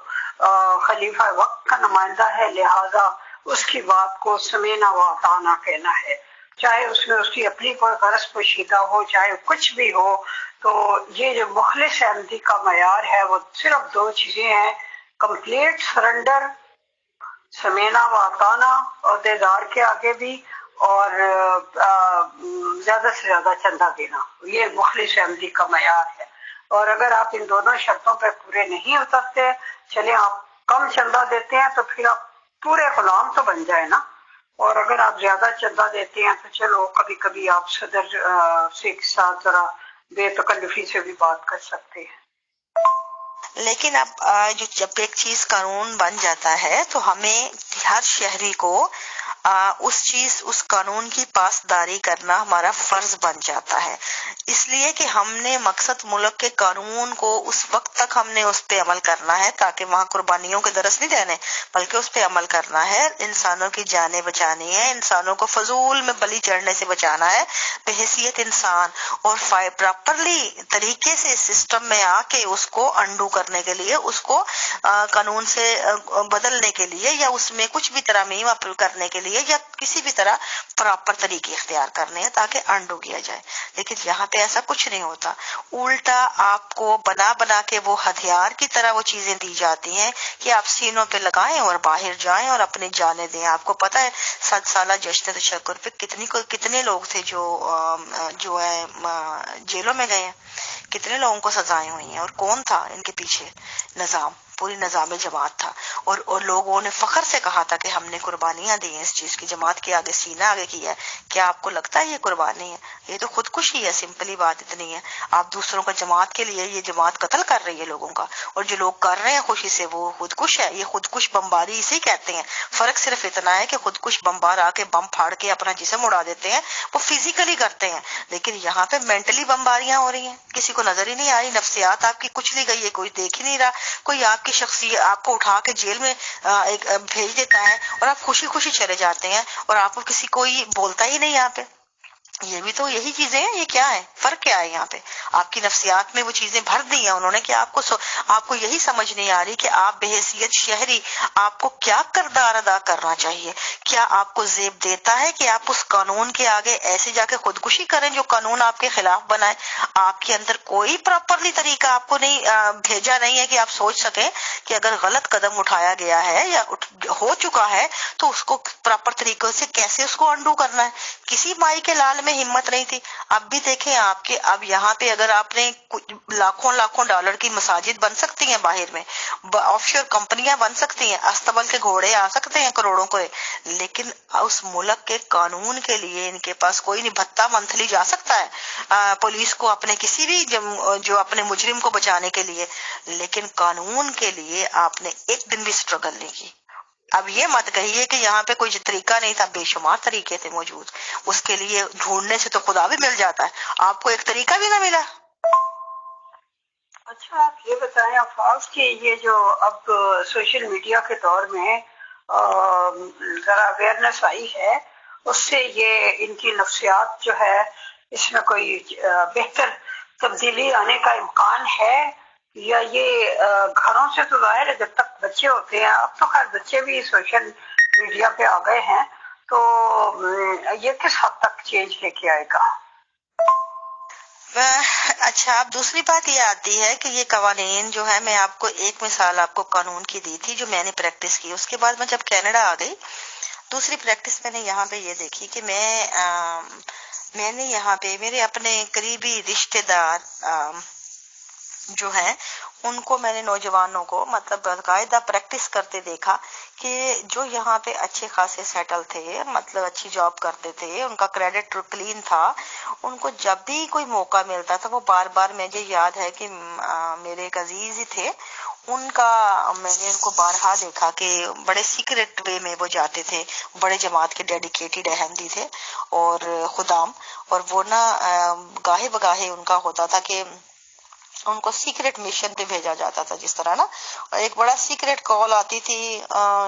خلیفہ وقت کا نمائندہ ہے لہذا اس کی بات کو سمینا و اطاعنا کہنا ہے, چاہے اس میں اس کی اپنی کوئی غرض پوشیدہ ہو چاہے کچھ بھی ہو. تو یہ جو مخلص احمدی کا معیار ہے وہ صرف 2 چیزیں ہیں, کمپلیٹ سرنڈر سمینا و اطاعنا عہدیدار کے آگے بھی اور زیادہ سے زیادہ چندہ دینا, یہ مخلص احمدی کا معیار ہے. اور اگر آپ ان دونوں شرطوں پہ پورے نہیں اترتے, چلیں آپ کم چندہ دیتے ہیں تو پھر آپ پورے غلام تو بن جائے نا, اور اگر آپ زیادہ چندہ دیتے ہیں تو چلو کبھی کبھی آپ صدر سے کے ساتھ ذرا بے تکلفی سے بھی بات کر سکتے ہیں. لیکن اب جب ایک چیز قانون بن جاتا ہے تو ہمیں ہر شہری کو اس قانون کی پاسداری کرنا ہمارا فرض بن جاتا ہے، اس لیے کہ ہم نے مقصد ملک کے قانون کو اس وقت تک ہم نے اس پہ عمل کرنا ہے تاکہ وہاں قربانیوں کے درس نہیں دینے، بلکہ اس پہ عمل کرنا ہے، انسانوں کی جانیں بچانی ہے، انسانوں کو فضول میں بلی چڑھنے سے بچانا ہے بحیثیت انسان، اور پراپرلی طریقے سے سسٹم میں آ کے اس کو انڈو کرنے کے لیے، اس کو قانون سے بدلنے کے لیے، یا اس میں کچھ بھی ترامیم اپل کرنے کے لیے، یا کسی بھی طرح پراپر طریقے اختیار کرنے ہیں تاکہ انڈو کیا جائے. لیکن یہاں پہ ایسا کچھ نہیں ہوتا، الٹا آپ کو بنا بنا کے وہ ہتھیار کی طرح وہ چیزیں دی جاتی ہیں کہ آپ سینوں پہ لگائیں اور باہر جائیں اور اپنی جانیں دیں. آپ کو پتا ہے 7 سالہ جشن تشکر پہ کتنے لوگ تھے جو ہے جیلوں میں گئے ہیں، کتنے لوگوں کو سزائیں ہوئی ہیں، اور کون تھا ان کے پیچھے؟ نظام، پوری نظام جماعت تھا، اور لوگوں نے فخر سے کہا تھا کہ ہم نے قربانیاں دی ہیں اس چیز کی، جماعت کے آگے سینہ آگے کیا ہے. کیا آپ کو لگتا ہے یہ قربانی ہے؟ یہ تو خودکشی ہے، سمپلی بات اتنی ہے. آپ دوسروں کا جماعت کے لیے، یہ جماعت قتل کر رہی ہے لوگوں کا، اور جو لوگ کر رہے ہیں خوشی سے وہ خودکش ہے. یہ خودکش بمباری اسے کہتے ہیں. فرق صرف اتنا ہے کہ خودکش بمبار آ کے بم پھاڑ کے اپنا جسم اڑا دیتے ہیں، وہ فزیکلی کرتے ہیں، لیکن یہاں پہ مینٹلی بمباریاں ہو رہی ہیں، کسی کو نظر ہی نہیں آ رہی، نفسیات آپ کی کچلی گئی ہے، کوئی دیکھ ہی نہیں رہا. کوئی آپ کی شخصیت آپ کو اٹھا کے جیل میں بھیج دیتا ہے اور آپ خوشی خوشی چلے جاتے ہیں، اور آپ کو کسی کوئی بولتا ہی نہیں. یہاں پہ یہ بھی تو یہی چیزیں ہیں. یہ کیا ہے فرق؟ کیا ہے یہاں پہ؟ آپ کی نفسیات میں وہ چیزیں بھر دی ہیں انہوں نے کہ آپ کو یہی سمجھ نہیں آ رہی کہ آپ بحیثیت شہری آپ کو کیا کردار ادا کرنا چاہیے. کیا آپ کو زیب دیتا ہے کہ آپ اس قانون کے آگے ایسے جا کے خودکشی کریں جو قانون آپ کے خلاف بنائے؟ آپ کے اندر کوئی پراپرلی طریقہ آپ کو نہیں بھیجا نہیں ہے کہ آپ سوچ سکیں کہ اگر غلط قدم اٹھایا گیا ہے یا ہو چکا ہے تو اس کو پراپر طریقے سے کیسے اس کو انڈو کرنا ہے. کسی مائی کے لال میں ہمت نہیں تھی. اب بھی دیکھیں آپ کے، اب یہاں پہ اگر آپ نے لاکھوں ڈالر کی مساجد بن سکتی ہیں، باہر میں آف شور کمپنیاں بن سکتی ہیں، استبل کے گھوڑے آ سکتے ہیں کروڑوں کو، لیکن اس ملک کے قانون کے لیے ان کے پاس کوئی نہیں. بھتہ منتھلی جا سکتا ہے پولیس کو اپنے کسی بھی جو اپنے مجرم کو بچانے کے لیے، لیکن قانون کے لیے آپ نے ایک دن بھی سٹرگل نہیں کی. اب یہ مت کہیے کہ یہاں پہ کوئی طریقہ نہیں تھا، بے شمار طریقے تھے موجود. اس کے لیے ڈھونڈنے سے تو خدا بھی مل جاتا ہے، آپ کو ایک طریقہ بھی نہ ملا. اچھا آپ یہ بتائیں افاظ کہ یہ جو اب سوشل میڈیا کے دور میں ذرا اویئرنیس آئی ہے، اس سے یہ ان کی نفسیات جو ہے اس میں کوئی بہتر تبدیلی آنے کا امکان ہے، یا یہ گھروں سے تو ظاہر ہے جب تک بچے ہوتے ہیں، اب تو خیر بچے بھی سوشل میڈیا پہ آ گئے ہیں، تو یہ کس حد تک چینج لے کے آئے گا؟ اچھا، اب دوسری بات یہ آتی ہے کہ یہ قوانین جو ہے، میں آپ کو ایک مثال آپ کو قانون کی دی تھی جو میں نے پریکٹس کی. اس کے بعد میں جب کینیڈا آ گئی، دوسری پریکٹس میں نے یہاں پہ یہ دیکھی کہ میں نے یہاں پہ میرے اپنے قریبی رشتے دار جو ہیں ان کو میں نے نوجوانوں کو مطلب باقاعدہ پریکٹس کرتے دیکھا کہ جو یہاں پہ اچھے خاصے سیٹل تھے، مطلب اچھی جاب کرتے تھے، ان کا کریڈٹ کلین تھا، ان کو جب بھی کوئی موقع ملتا تھا وہ بار بار، مجھے یاد ہے کہ میرے ایک عزیز ہی تھے، ان کا میں نے ان کو بارہا دیکھا کہ بڑے سیکرٹ وے میں وہ جاتے تھے، بڑے جماعت کے ڈیڈیکیٹڈ احمدی تھے اور خدام، اور وہ نا گاہے بگاہے ان کا ہوتا تھا کہ ان کو سیکرٹ مشن پہ بھیجا جاتا تھا، جس طرح نا ایک بڑا سیکرٹ کال آتی تھی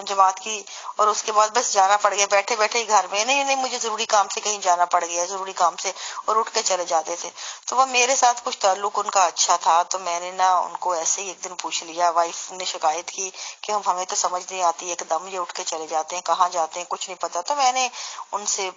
جماعت کی، اور اس کے بعد بس جانا پڑ گیا بیٹھے بیٹھے ہی گھر میں، نہیں مجھے ضروری کام سے کہیں جانا پڑ گیا، ضروری کام سے، اور اٹھ کے چلے جاتے تھے. تو وہ میرے ساتھ کچھ تعلق ان کا اچھا تھا، تو میں نے نا ان کو ایسے ہی ایک دن پوچھ لیا، وائف نے شکایت کی کہ ہمیں تو سمجھ نہیں آتی، ایک دم یہ اٹھ کے چلے جاتے ہیں، کہاں جاتے ہیں کچھ نہیں پتا. تو میں نے ان سے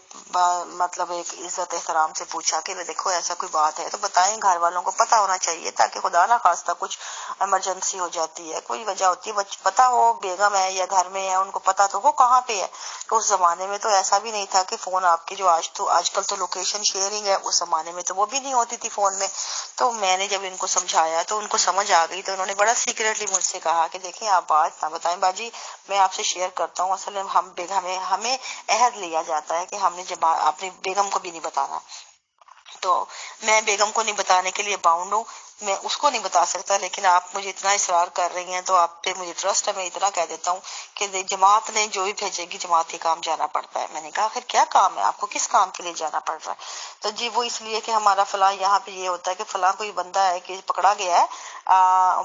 مطلب ایک عزت احترام سے پوچھا کہ دیکھو ایسا کوئی بات ہے تو بتائیں، گھر والوں کو پتا ہونا چاہیے تاکہ خدا نہ خواستہ کچھ ایمرجنسی ہو جاتی ہے، کوئی وجہ ہوتی ہے، پتا ہو بیگم ہے یا گھر میں ہے، ان کو پتا تو ہو کہاں پہ ہے. تو اس زمانے میں تو ایسا بھی نہیں تھا کہ فون آپ کے جو آج کل تو لوکیشن شیئرنگ ہے، اس زمانے میں تو وہ بھی نہیں ہوتی تھی فون میں. تو میں نے جب ان کو سمجھایا تو ان کو سمجھ آ گئی، تو انہوں نے بڑا سیکریٹلی مجھ سے کہا کہ دیکھیں آپ بات نہ بتائیں باجی، میں آپ سے شیئر کرتا ہوں، اصل میں ہمیں عہد لیا جاتا ہے کہ ہم نے جب اپنی بیگم کو بھی نہیں بتانا، تو میں بیگم کو نہیں بتانے کے لیے باؤنڈ ہوں، میں اس کو نہیں بتا سکتا، لیکن آپ مجھے اتنا اصرار کر رہی ہیں تو آپ پہ مجھے ٹرسٹ ہے، میں اتنا کہہ دیتا ہوں کہ جماعت نے جو بھی بھیجے گی جماعت کے کام جانا پڑتا ہے۔ میں نے کہا آخر کیا کام ہے آپ کو، کس کام کے لیے جانا پڑ رہا ہے؟ تو جی وہ اس لیے کہ ہمارا فلاں یہاں پہ یہ ہوتا ہے کہ فلاں کوئی بندہ ہے کہ پکڑا گیا ہے،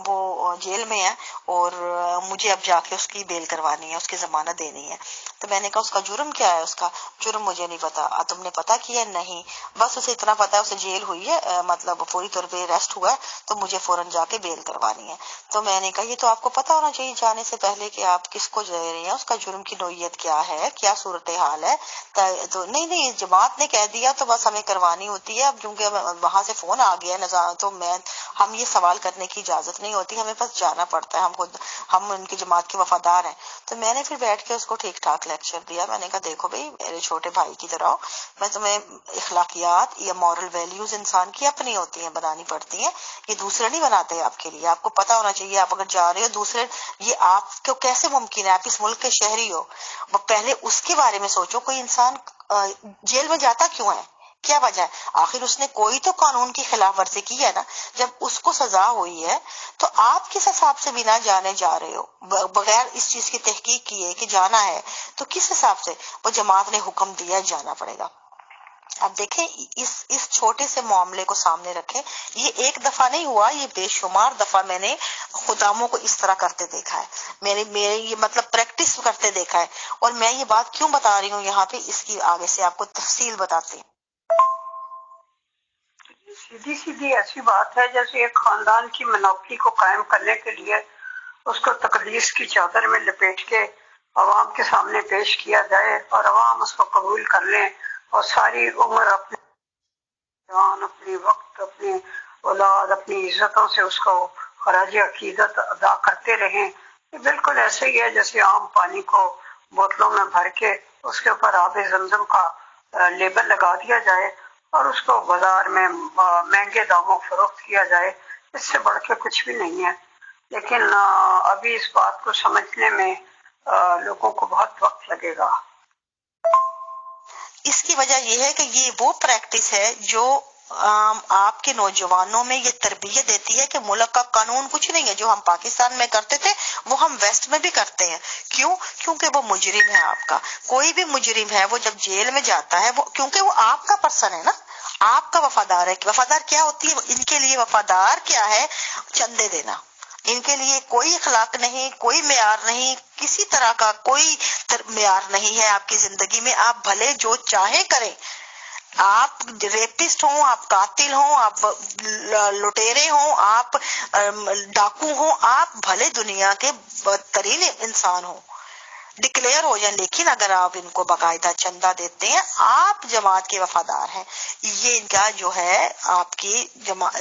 وہ جیل میں ہے اور مجھے اب جا کے اس کی بیل کروانی ہے، اس کی ضمانت دینی ہے۔ تو میں نے کہا اس کا جرم کیا ہے؟ اس کا جرم مجھے نہیں پتا۔ تم نے پتا کیا؟ نہیں، بس اسے اتنا پتا ہے اسے جیل ہوئی ہے، مطلب فوری طور پہ ریسٹ ہوا ہے، تو مجھے فوراً جا کے بیل کروانی ہے۔ تو میں نے کہا یہ تو آپ کو پتا ہونا چاہیے جانے سے پہلے کہ آپ کس کو دے رہے ہیں، اس کا جرم کی نوعیت کیا ہے، کیا صورتحال ہے۔ تو نہیں جماعت نے کہہ دیا تو بس ہمیں کروانی ہوتی ہے۔ اب کیونکہ وہاں سے فون آ گیا تو ہم یہ سوال کرنے کی اجازت نہیں ہوتی، ہمیں بس جانا پڑتا ہے، ہم ان کی جماعت کے وفادار ہیں۔ تو میں نے پھر بیٹھ کے اس کو ٹھیک ٹھاک لیکچر دیا، میں نے کہا دیکھو بھائی میرے چھوٹے بھائی کی طرح میں تمہیں اخلاقیات یا مورل ویلیوز انسان کی اپنی ہوتی ہیں، بنانی پڑتی ہیں، یہ دوسرے نہیں بناتے آپ کے لیے۔ آپ کو پتا ہونا چاہیے آپ اگر جا رہے ہو دوسرے، یہ آپ کو کیسے ممکن ہے، آپ اس ملک کے شہری ہو، پہلے اس کے بارے میں سوچو۔ کوئی انسان جیل میں جاتا کیوں ہے، کیا وجہ ہے؟ آخر اس نے کوئی تو قانون کی خلاف ورزی کی ہے نا۔ جب اس کو سزا ہوئی ہے تو آپ کس حساب سے بنا جانے جا رہے ہو، بغیر اس چیز کی تحقیق کیے کہ جانا ہے تو کس حساب سے؟ وہ جماعت نے حکم دیا جانا پڑے گا۔ اب دیکھیں اس چھوٹے سے معاملے کو سامنے رکھیں، یہ ایک دفعہ نہیں ہوا، یہ بے شمار دفعہ میں نے خداموں کو اس طرح کرتے دیکھا ہے، میرے یہ مطلب پریکٹس کرتے دیکھا ہے۔ اور میں یہ بات کیوں بتا رہی ہوں یہاں پہ، اس کی آگے سے آپ کو تفصیل بتاتے ہیں۔ سیدھی سیدھی ایسی بات ہے جیسے ایک خاندان کی منافی کو قائم کرنے کے لیے اس کو تقدیس کی چادر میں لپیٹ کے عوام کے سامنے پیش کیا جائے اور عوام اس کو قبول کر لیں اور ساری عمر اپنے جان، اپنی وقت، اپنی اولاد، اپنی عزتوں سے اس کو خراج عقیدت ادا کرتے رہیں۔ یہ بالکل ایسے ہی ہے جیسے عام پانی کو بوتلوں میں بھر کے اس کے اوپر آب زمزم کا لیبل لگا دیا جائے اور اس کو بازار میں مہنگے داموں فروخت کیا جائے، اس سے بڑھ کے کچھ بھی نہیں ہے۔ لیکن ابھی اس بات کو سمجھنے میں لوگوں کو بہت وقت لگے گا۔ اس کی وجہ یہ ہے کہ یہ وہ پریکٹس ہے جو آپ کے نوجوانوں میں یہ تربیت دیتی ہے کہ ملک کا قانون کچھ نہیں ہے۔ جو ہم پاکستان میں کرتے تھے وہ ہم ویسٹ میں بھی کرتے ہیں۔ کیوں؟ کیونکہ وہ مجرم ہے آپ کا، کوئی بھی مجرم ہے وہ جب جیل میں جاتا ہے وہ کیونکہ وہ آپ کا پرسن ہے نا، آپ کا وفادار ہے۔ وفادار کیا ہوتی ہے ان کے لیے؟ وفادار کیا ہے؟ چندے دینا۔ ان کے لیے کوئی اخلاق نہیں، کوئی معیار نہیں، کسی طرح کا کوئی معیار نہیں ہے آپ کی زندگی میں۔ آپ بھلے جو چاہیں کریں، آپ ریپسٹ ہوں، آپ قاتل ہوں، آپ لٹیرے ہوں، آپ ڈاکو ہوں، آپ بھلے دنیا کے بدترین انسان ہوں، ڈکلیئر ہو جائیں، لیکن اگر آپ ان کو باقاعدہ چندہ دیتے ہیں آپ جماعت کے وفادار ہیں۔ یہ ان کا جو ہے آپ کی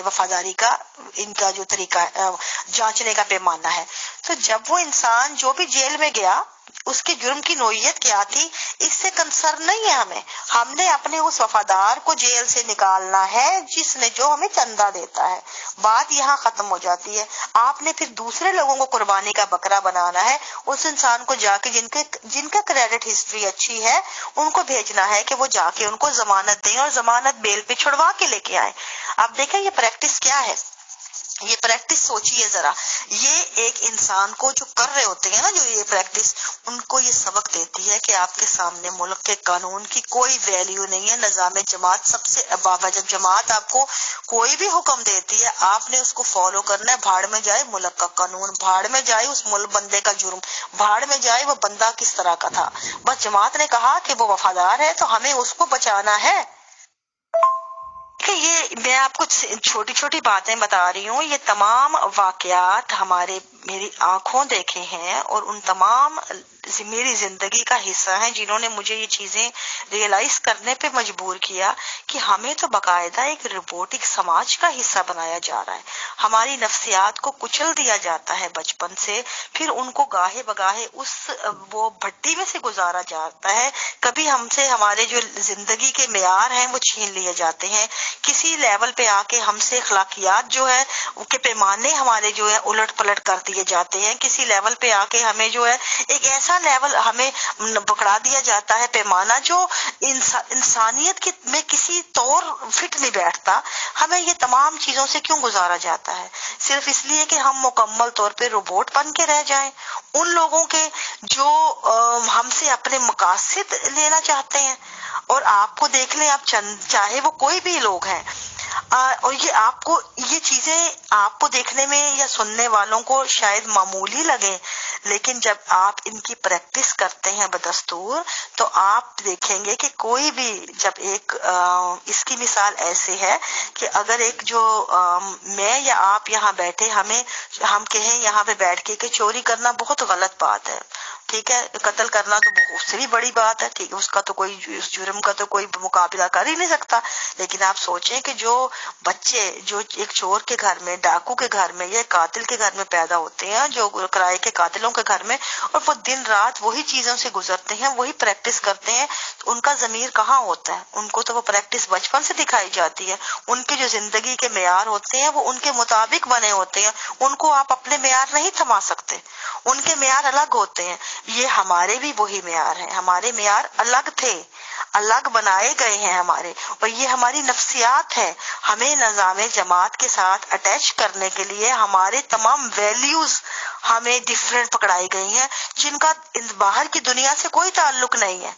وفاداری کا ان کا جو طریقہ جانچنے کا پیمانہ ہے۔ تو جب وہ انسان جو بھی جیل میں گیا اس کے جرم کی نوعیت کیا تھی اس سے کنسرن نہیں ہے ہمیں، ہم نے اپنے اس وفادار کو جیل سے نکالنا ہے جس نے جو ہمیں چندہ دیتا ہے۔ بات یہاں ختم ہو جاتی ہے۔ آپ نے پھر دوسرے لوگوں کو قربانی کا بکرا بنانا ہے، اس انسان کو جا کے جن کا کریڈٹ ہسٹری اچھی ہے ان کو بھیجنا ہے کہ وہ جا کے ان کو ضمانت دیں اور ضمانت بیل پہ چھڑوا کے لے کے آئیں۔ اب دیکھیں یہ پریکٹس کیا ہے، یہ پریکٹس سوچیے ذرا، یہ ایک انسان کو جو کر رہے ہوتے ہیں نا جو یہ پریکٹس، ان کو یہ سبق دیتی ہے کہ آپ کے سامنے ملک کے قانون کی کوئی ویلیو نہیں ہے، نظام جماعت سب سے اباب ہے۔ جب جماعت آپ کو کوئی بھی حکم دیتی ہے آپ نے اس کو فالو کرنا ہے، بھاڑ میں جائے ملک کا قانون، بھاڑ میں جائے اس ملک بندے کا جرم، بھاڑ میں جائے وہ بندہ کس طرح کا تھا۔ بس جماعت نے کہا کہ وہ وفادار ہے تو ہمیں اس کو بچانا ہے۔ کہ یہ میں آپ کو چھوٹی چھوٹی باتیں بتا رہی ہوں، یہ تمام واقعات میری آنکھوں دیکھے ہیں اور ان تمام میری زندگی کا حصہ ہیں، جنہوں نے مجھے یہ چیزیں ریئلائز کرنے پہ مجبور کیا کہ ہمیں تو باقاعدہ ایک روبوٹک سماج کا حصہ بنایا جا رہا ہے. ہماری نفسیات کو کچل دیا جاتا ہے بچپن سے، پھر ان کو گاہے بگاہے اس وہ بھٹی میں سے گزارا جاتا ہے. کبھی ہم سے ہمارے جو زندگی کے معیار ہیں وہ چھین لیے جاتے ہیں. کسی لیول پہ آ کے ہم سے اخلاقیات جو ہے کے پیمانے ہمارے جو ہے الٹ پلٹ کر دیے جاتے ہیں. کسی لیول پہ آ کے ہمیں جو ہے ایک ایسا لیول ہمیں پکڑا دیا جاتا ہے پیمانہ جو انسانیت میں کسی طور فٹ نہیں بیٹھتا. ہمیں یہ تمام چیزوں سے کیوں گزارا جاتا ہے؟ صرف اس لیے کہ ہم مکمل طور پہ روبوٹ بن کے رہ جائیں ان لوگوں کے جو ہم سے اپنے مقاصد لینا چاہتے ہیں. اور آپ کو دیکھ لیں، آپ چاہے وہ کوئی بھی لوگ ہیں، اور یہ آپ کو یہ چیزیں آپ کو دیکھنے میں یا سننے والوں کو شاید معمولی لگے، لیکن جب آپ ان کی پریکٹس کرتے ہیں بدستور تو آپ دیکھیں گے کہ کوئی بھی جب ایک اس کی مثال ایسے ہے کہ اگر ایک جو میں یا آپ یہاں بیٹھے ہم کہیں یہاں پہ بیٹھ کے کہ چوری کرنا بہت غلط بات ہے، ٹھیک ہے، قتل کرنا تو اس سے بھی بڑی بات ہے، ٹھیک ہے، اس کا تو کوئی اس جرم کا تو کوئی مقابلہ کر ہی نہیں سکتا. لیکن آپ سوچیں کہ جو بچے جو ایک چور کے گھر میں، ڈاکو کے گھر میں یا قاتل کے گھر میں پیدا ہوتے ہیں، جو کرائے کے قاتلوں کے گھر میں، اور وہ دن رات وہی چیزوں سے گزرتے ہیں، وہی پریکٹس کرتے ہیں، تو ان کا ضمیر کہاں ہوتا ہے؟ ان کو تو وہ پریکٹس بچپن سے دکھائی جاتی ہے. ان کے جو زندگی کے معیار ہوتے ہیں وہ ان کے مطابق بنے ہوتے ہیں. ان کو آپ اپنے معیار نہیں تھما سکتے، ان کے معیار الگ ہوتے ہیں. یہ ہمارے بھی وہی معیار ہیں، ہمارے معیار الگ تھے، الگ بنائے گئے ہیں ہمارے، اور یہ ہماری نفسیات ہے. ہمیں نظام جماعت کے ساتھ اٹیچ کرنے کے لیے ہمارے تمام ویلیوز ہمیں ڈیفرنٹ پکڑائی گئی ہیں، جن کا باہر کی دنیا سے کوئی تعلق نہیں ہے.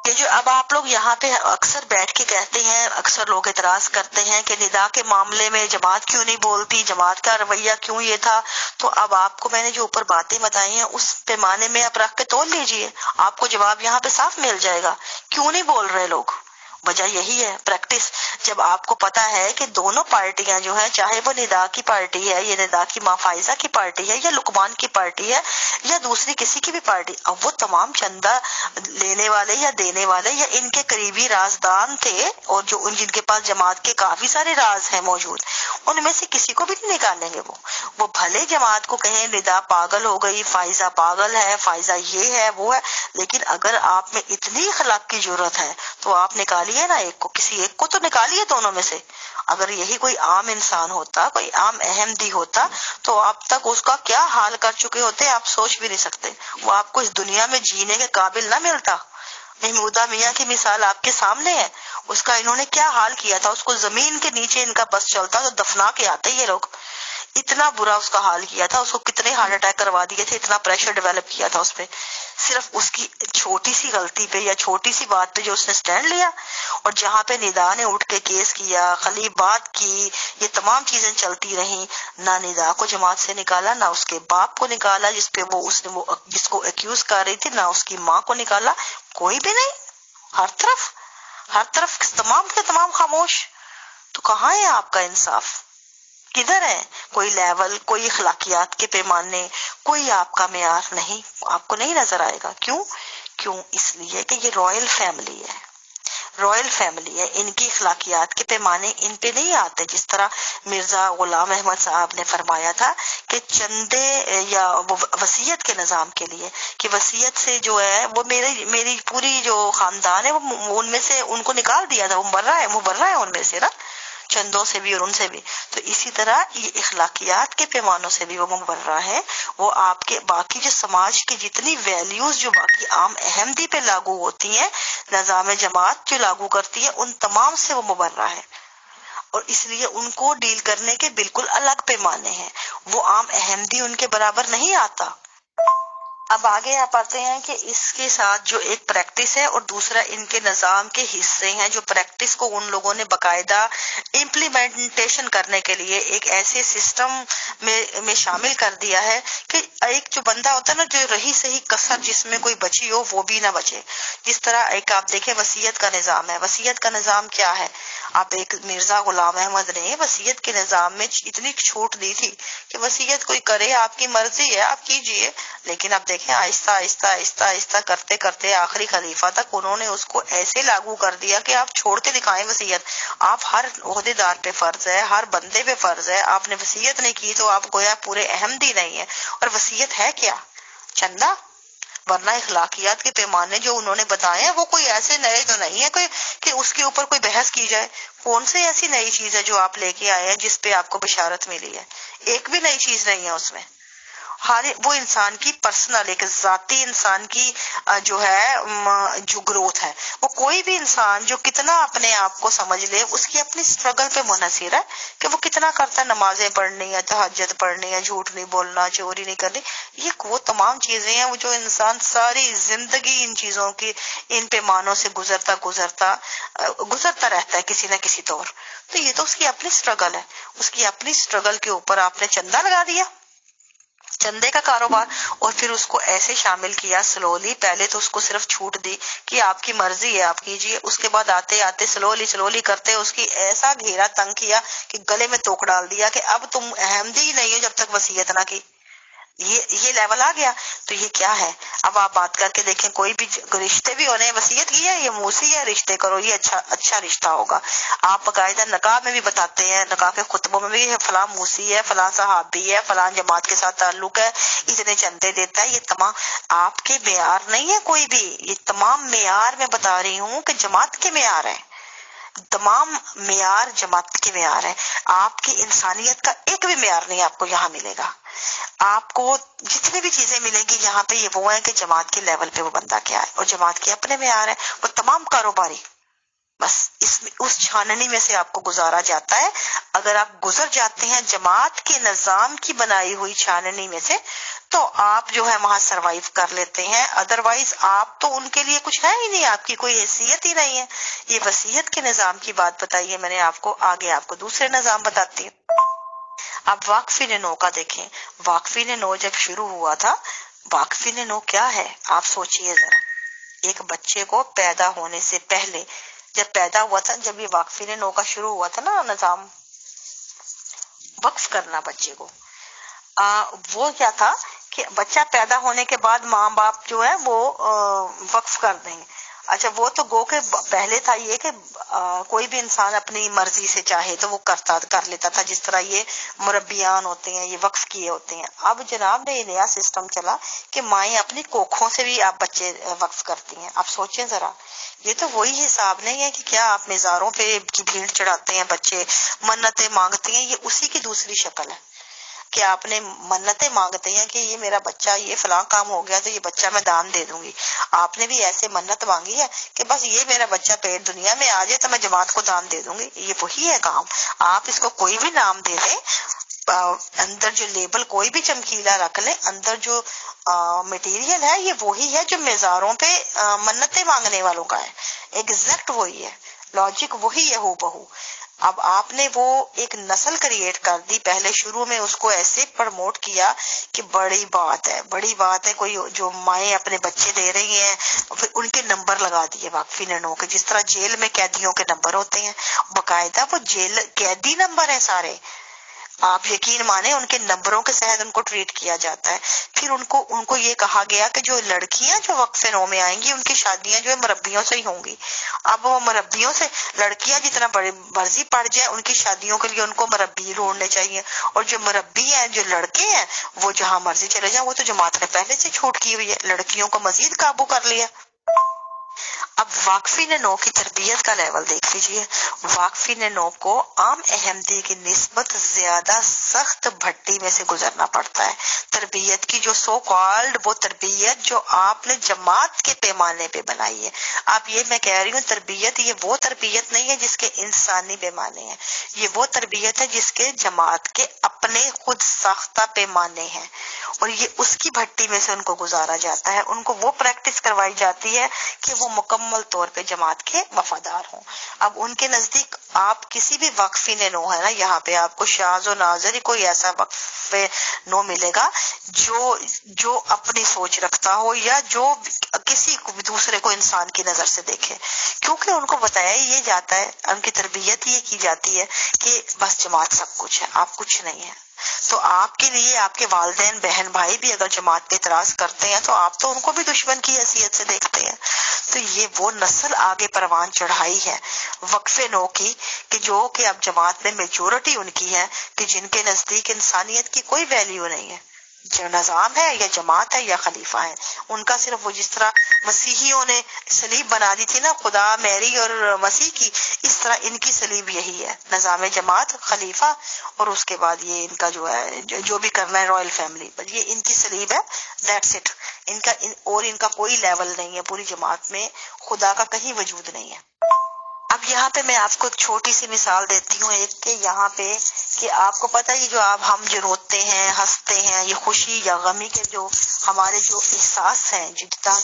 کہ جو اب آپ لوگ یہاں پہ اکثر بیٹھ کے کہتے ہیں، اکثر لوگ اعتراض کرتے ہیں کہ ندا کے معاملے میں جماعت کیوں نہیں بولتی، جماعت کا رویہ کیوں یہ تھا. تو اب آپ کو میں نے جو اوپر باتیں بتائی ہیں اس پیمانے میں آپ رکھ کے تول لیجئے، آپ کو جواب یہاں پہ صاف مل جائے گا کیوں نہیں بول رہے لوگ. وجہ یہی ہے، پریکٹس. جب آپ کو پتا ہے کہ دونوں پارٹیاں جو ہیں، چاہے وہ ندا کی پارٹی ہے، یہ ندا کی ماں فائزہ کی پارٹی ہے، یا لقمان کی پارٹی ہے، یا دوسری کسی کی بھی پارٹی، اب وہ تمام چندہ لینے والے یا دینے والے یا ان کے قریبی رازدان تھے، اور جو جن کے پاس جماعت کے کافی سارے راز ہیں موجود، ان میں سے کسی کو بھی نہیں نکالیں گے. وہ بھلے جماعت کو کہیں ندا پاگل ہو گئی، فائزہ پاگل ہے، فائزہ یہ ہے وہ ہے، لیکن اگر آپ میں اتنی اخلاق کی ضرورت ہے تو آپ نکالیے نا ایک کو، کسی ایک کو تو نکالیے دونوں میں سے. اگر یہی کوئی عام انسان ہوتا، کوئی عام احمدی ہوتا، تو اب تک اس کا کیا حال کر چکے ہوتے آپ سوچ بھی نہیں سکتے. وہ آپ کو اس دنیا میں جینے کے قابل نہ ملتا. محمودہ میاں کی مثال آپ کے سامنے ہے، اس کا انہوں نے کیا حال کیا تھا. اس کو زمین کے نیچے ان کا بس چلتا تو دفنا کے آتے یہ لوگ. اتنا برا اس کا حال کیا تھا، اس کو کتنے ہارٹ اٹیک کروا دیے تھے، اتنا پریشر ڈیولپ کیا تھا اس پہ، صرف اس کی چھوٹی سی غلطی پہ یا چھوٹی سی بات پہ جو اس نے سٹینڈ لیا. اور جہاں پہ ندا نے اٹھ کے کیس کیا، خلیب بات کی، یہ تمام چیزیں چلتی رہیں، نہ ندا کو جماعت سے نکالا، نہ اس کے باپ کو نکالا جس پہ جس کو ایکیوز کر رہی تھی، نہ اس کی ماں کو نکالا، کوئی بھی نہیں. ہر طرف تمام کے تمام خاموش. تو کہاں ہے آپ کا انصاف؟ کدھر ہے کوئی لیول، کوئی اخلاقیات کے پیمانے، کوئی آپ کا معیار نہیں، آپ کو نہیں نظر آئے گا. کیوں؟ اس لیے کہ یہ رائل فیملی ہے، رائل فیملی ہے. ان کی اخلاقیات کے پیمانے ان پہ نہیں آتے. جس طرح مرزا غلام احمد صاحب نے فرمایا تھا کہ چندے یا وصیت کے نظام کے لیے، کہ وصیت سے جو ہے وہ میری پوری جو خاندان ہے وہ ان میں سے ان کو نکال دیا تھا، وہ مبرہ ہے ان میں سے نا، چندوں سے بھی اور ان سے بھی. تو اسی طرح یہ اخلاقیات کے پیمانوں سے بھی وہ مبرہ ہے. وہ آپ کے باقی جو سماج کی جتنی ویلیوز جو باقی عام احمدی پہ لاگو ہوتی ہیں، نظام جماعت جو لاگو کرتی ہے، ان تمام سے وہ مبرہ ہے. اور اس لیے ان کو ڈیل کرنے کے بالکل الگ پیمانے ہیں. وہ عام احمدی ان کے برابر نہیں آتا. اب آگے آپ آتے ہیں کہ اس کے ساتھ جو ایک پریکٹس ہے اور دوسرا ان کے نظام کے حصے ہیں، جو پریکٹس کو ان لوگوں نے باقاعدہ امپلیمنٹیشن کرنے کے لیے ایک ایسے سسٹم میں شامل کر دیا ہے کہ ایک جو بندہ ہوتا ہے نا، جو رہی صحیح کسر جس میں کوئی بچی ہو وہ بھی نہ بچے. جس طرح ایک آپ دیکھیں وصیت کا نظام ہے. وصیت کا نظام کیا ہے؟ آپ ایک مرزا غلام احمد نے وصیت کے نظام میں اتنی چھوٹ دی تھی کہ وصیت کوئی کرے، آپ کی مرضی ہے، آپ کیجئے، لیکن اب دیکھیں آہستہ آہستہ آہستہ آہستہ کرتے کرتے آخری خلیفہ تک انہوں نے اس کو ایسے لاگو کر دیا کہ آپ چھوڑ کے دکھائیں وصیت. آپ ہر عہدیدار پہ فرض ہے, ہر بندے پہ فرض ہے, آپ نے وصیت نہیں کی تو آپ گویا پورے احمدی نہیں ہے. اور وصیت ہے کیا؟ چندہ. ورنہ اخلاقیات کے پیمانے جو انہوں نے بتائے ہیں وہ کوئی ایسے نئے تو نہیں ہے کوئی کہ اس کے اوپر کوئی بحث کی جائے. کون سی ایسی نئی چیز ہے جو آپ لے کے آئے ہیں جس پہ آپ کو بشارت ملی ہے؟ ایک بھی نئی چیز نہیں ہے اس میں. ہر وہ انسان کی پرسنل ایک ذاتی انسان کی جو ہے جو گروتھ ہے, وہ کوئی بھی انسان جو کتنا اپنے آپ کو سمجھ لے اس کی اپنی اسٹرگل پہ منحصر ہے کہ وہ کتنا کرتا ہے. نمازیں پڑھنی ہے, تہجد پڑھنی ہے, جھوٹ نہیں بولنا, چوری نہیں کرنی, یہ وہ تمام چیزیں ہیں وہ جو انسان ساری زندگی ان چیزوں کی ان پیمانوں سے گزرتا رہتا ہے کسی نہ کسی طور. تو یہ تو اس کی اپنی اسٹرگل ہے. اس کی اپنی اسٹرگل کے اوپر آپ نے چندہ لگا دیا, چندے کا کاروبار, اور پھر اس کو ایسے شامل کیا سلولی. پہلے تو اس کو صرف چھوٹ دی کہ آپ کی مرضی ہے, آپ کیجئے. اس کے بعد آتے آتے سلولی کرتے اس کی ایسا گھیرا تنگ کیا کہ گلے میں توک ڈال دیا کہ اب تم احمدی ہی نہیں ہو جب تک وصیت نہ کی. یہ لیول آ گیا. تو یہ کیا ہے؟ اب آپ بات کر کے دیکھیں, کوئی بھی رشتے بھی ہونے وصیت کی ہے, یہ موسی ہے, رشتے کرو, یہ اچھا رشتہ ہوگا. آپ باقاعدہ نکاح میں بھی بتاتے ہیں, نکاح کے خطبوں میں بھی فلاں موسی ہے, فلاں صحابی ہے, فلاں جماعت کے ساتھ تعلق ہے, اتنے چندے دیتا ہے. یہ تمام آپ کے معیار نہیں ہے کوئی بھی, یہ تمام معیار میں بتا رہی ہوں کہ جماعت کے معیار ہے. تمام معیار جماعت کے معیار ہے. آپ کی انسانیت کا ایک بھی معیار نہیں آپ کو یہاں ملے گا. آپ کو جتنی بھی چیزیں ملیں گی یہاں پہ یہ وہ ہیں کہ جماعت کے لیول پہ وہ بندہ کیا ہے, اور جماعت کے اپنے معیار ہے. وہ تمام کاروباری بس اس چھاننی میں سے آپ کو گزارا جاتا ہے. اگر آپ گزر جاتے ہیں جماعت کے نظام کی بنائی ہوئی چھاننی میں سے تو آپ جو ہے وہاں سروائیو کر لیتے ہیں. ادروائز آپ تو ان کے لیے کچھ ہے ہی نہیں, آپ کی کوئی حیثیت ہی نہیں ہے. یہ وصیت کے نظام کی بات بتائیے میں نے آپ کو, آگے آپ کو دوسرے نظام بتاتی ہوں. اب واقفین نو کا دیکھیں. واقفین نو جب شروع ہوا تھا, واقفین نو کیا ہے آپ سوچئے ذرا. ایک بچے کو پیدا ہونے سے پہلے جب پیدا ہوا تھا, جب یہ واقفین نو کا شروع ہوا تھا نا نظام وقف کرنا بچے کو, وہ کیا تھا کہ بچہ پیدا ہونے کے بعد ماں باپ جو ہے وہ وقف کر دیں گے. اچھا وہ تو گو کہ پہلے تھا یہ کہ کوئی بھی انسان اپنی مرضی سے چاہے تو وہ کر لیتا تھا, جس طرح یہ مربیان ہوتے ہیں, یہ وقف کیے ہوتے ہیں. اب جناب نے یہ نیا سسٹم چلا کہ مائیں اپنی کوکھوں سے بھی آپ بچے وقف کرتی ہیں. آپ سوچیں ذرا, یہ تو وہی حساب نہیں ہے کہ کیا آپ مزاروں پہ کی بھیڑ چڑھاتے ہیں, بچے منتیں مانگتے ہیں. یہ اسی کی دوسری شکل ہے کہ آپ نے منتیں مانگتے ہیں کہ یہ میرا بچہ یہ فلاں کام ہو گیا تو یہ بچہ میں دان دے دوں گی. آپ نے بھی ایسے منت مانگی ہے کہ بس یہ میرا بچہ پیٹ دنیا میں آ جائے تو میں جماعت کو دان دے دوں گی. یہ وہی ہے کام. آپ اس کو کوئی بھی نام دے دیں, اندر جو لیبل کوئی بھی چمکیلا رکھ لیں, اندر جو مٹیریل ہے یہ وہی ہے جو مزاروں پہ منتیں مانگنے والوں کا ہے. ایگزیکٹ وہی ہے, لاجک وہی ہے ہو بہو. اب آپ نے وہ ایک نسل کریٹ کر دی. پہلے شروع میں اس کو ایسے پرموٹ کیا کہ بڑی بات ہے کوئی جو مائیں اپنے بچے دے رہی ہیں, پھر ان کے نمبر لگا دیے واقفین نو کے, جس طرح جیل میں قیدیوں کے نمبر ہوتے ہیں, باقاعدہ وہ جیل قیدی نمبر ہیں سارے. آپ یقین مانیں ان کے نمبروں کے تحت ان کو ٹریٹ کیا جاتا ہے. پھر ان کو یہ کہا گیا کہ جو لڑکیاں جو وقف نو میں آئیں گی ان کی شادیاں جو ہے مربیوں سے ہی ہوں گی. اب وہ مربیوں سے لڑکیاں جتنا بڑی مرضی پڑ جائیں ان کی شادیوں کے لیے ان کو مربی ڈھونڈنے چاہیے, اور جو مربی ہیں جو لڑکے ہیں وہ جہاں مرضی چلے جائیں. وہ تو جماعت نے پہلے سے چھوٹ کی ہوئی ہے, لڑکیوں کو مزید قابو کر لیا. اب واقفین نو کی تربیت کا لیول دیکھ لیجئے. واقفین نو کو عام احمدی کی نسبت زیادہ سخت بھٹی میں سے گزرنا پڑتا ہے. تربیت کی جو سو کالڈ وہ تربیت جو آپ نے جماعت کے پیمانے پہ بنائی ہے. اب یہ میں کہہ رہی ہوں تربیت یہ وہ تربیت نہیں ہے جس کے انسانی پیمانے ہیں, یہ وہ تربیت ہے جس کے جماعت کے اپنے خود ساختہ پیمانے ہیں, اور یہ اس کی بھٹی میں سے ان کو گزارا جاتا ہے. ان کو وہ پریکٹس کروائی جاتی ہے کہ وہ مکمل طور پہ جماعت کے وفادار ہوں. اب ان کے نزدیک آپ کسی بھی وقفین نو ہے نا, یہاں پہ آپ کو شاذ و ناظر کوئی ایسا وقف نو ملے گا جو اپنی سوچ رکھتا ہو یا جو کسی دوسرے کو انسان کی نظر سے دیکھے, کیونکہ ان کو بتایا یہ جاتا ہے, ان کی تربیت یہ کی جاتی ہے کہ بس جماعت سب کچھ ہے, آپ کچھ نہیں ہے. تو آپ کے لیے آپ کے والدین بہن بھائی بھی اگر جماعت پہ اعتراض کرتے ہیں تو آپ تو ان کو بھی دشمن کی حیثیت سے دیکھتے ہیں. تو یہ وہ نسل آگے پروان چڑھائی ہے وقفے نو کی کہ جو کہ اب جماعت میں میجورٹی ان کی ہے کہ جن کے نزدیک انسانیت کی کوئی ویلیو نہیں ہے. جو نظام ہے یا جماعت ہے یا خلیفہ ہے ان کا صرف وہ جس طرح مسیحیوں نے صلیب بنا دی تھی نا خدا میری اور مسیح کی، اس طرح ان کی صلیب یہی ہے، نظام جماعت خلیفہ اور اس کے بعد یہ ان کا جو ہے جو بھی کرنا ہے رائل فیملی، بس یہ ان کی صلیب ہے، دیٹس اٹ. اور ان کا کوئی لیول نہیں ہے پوری جماعت میں، خدا کا کہیں وجود نہیں ہے. اب یہاں پہ میں آپ کو ایک چھوٹی سی مثال دیتی ہوں ایک کہ یہاں پہ کہ آپ کو پتہ ہے جو ہم جو روتے ہیں ہنستے ہیں یہ خوشی یا غمی کے جو ہمارے جو احساس ہیں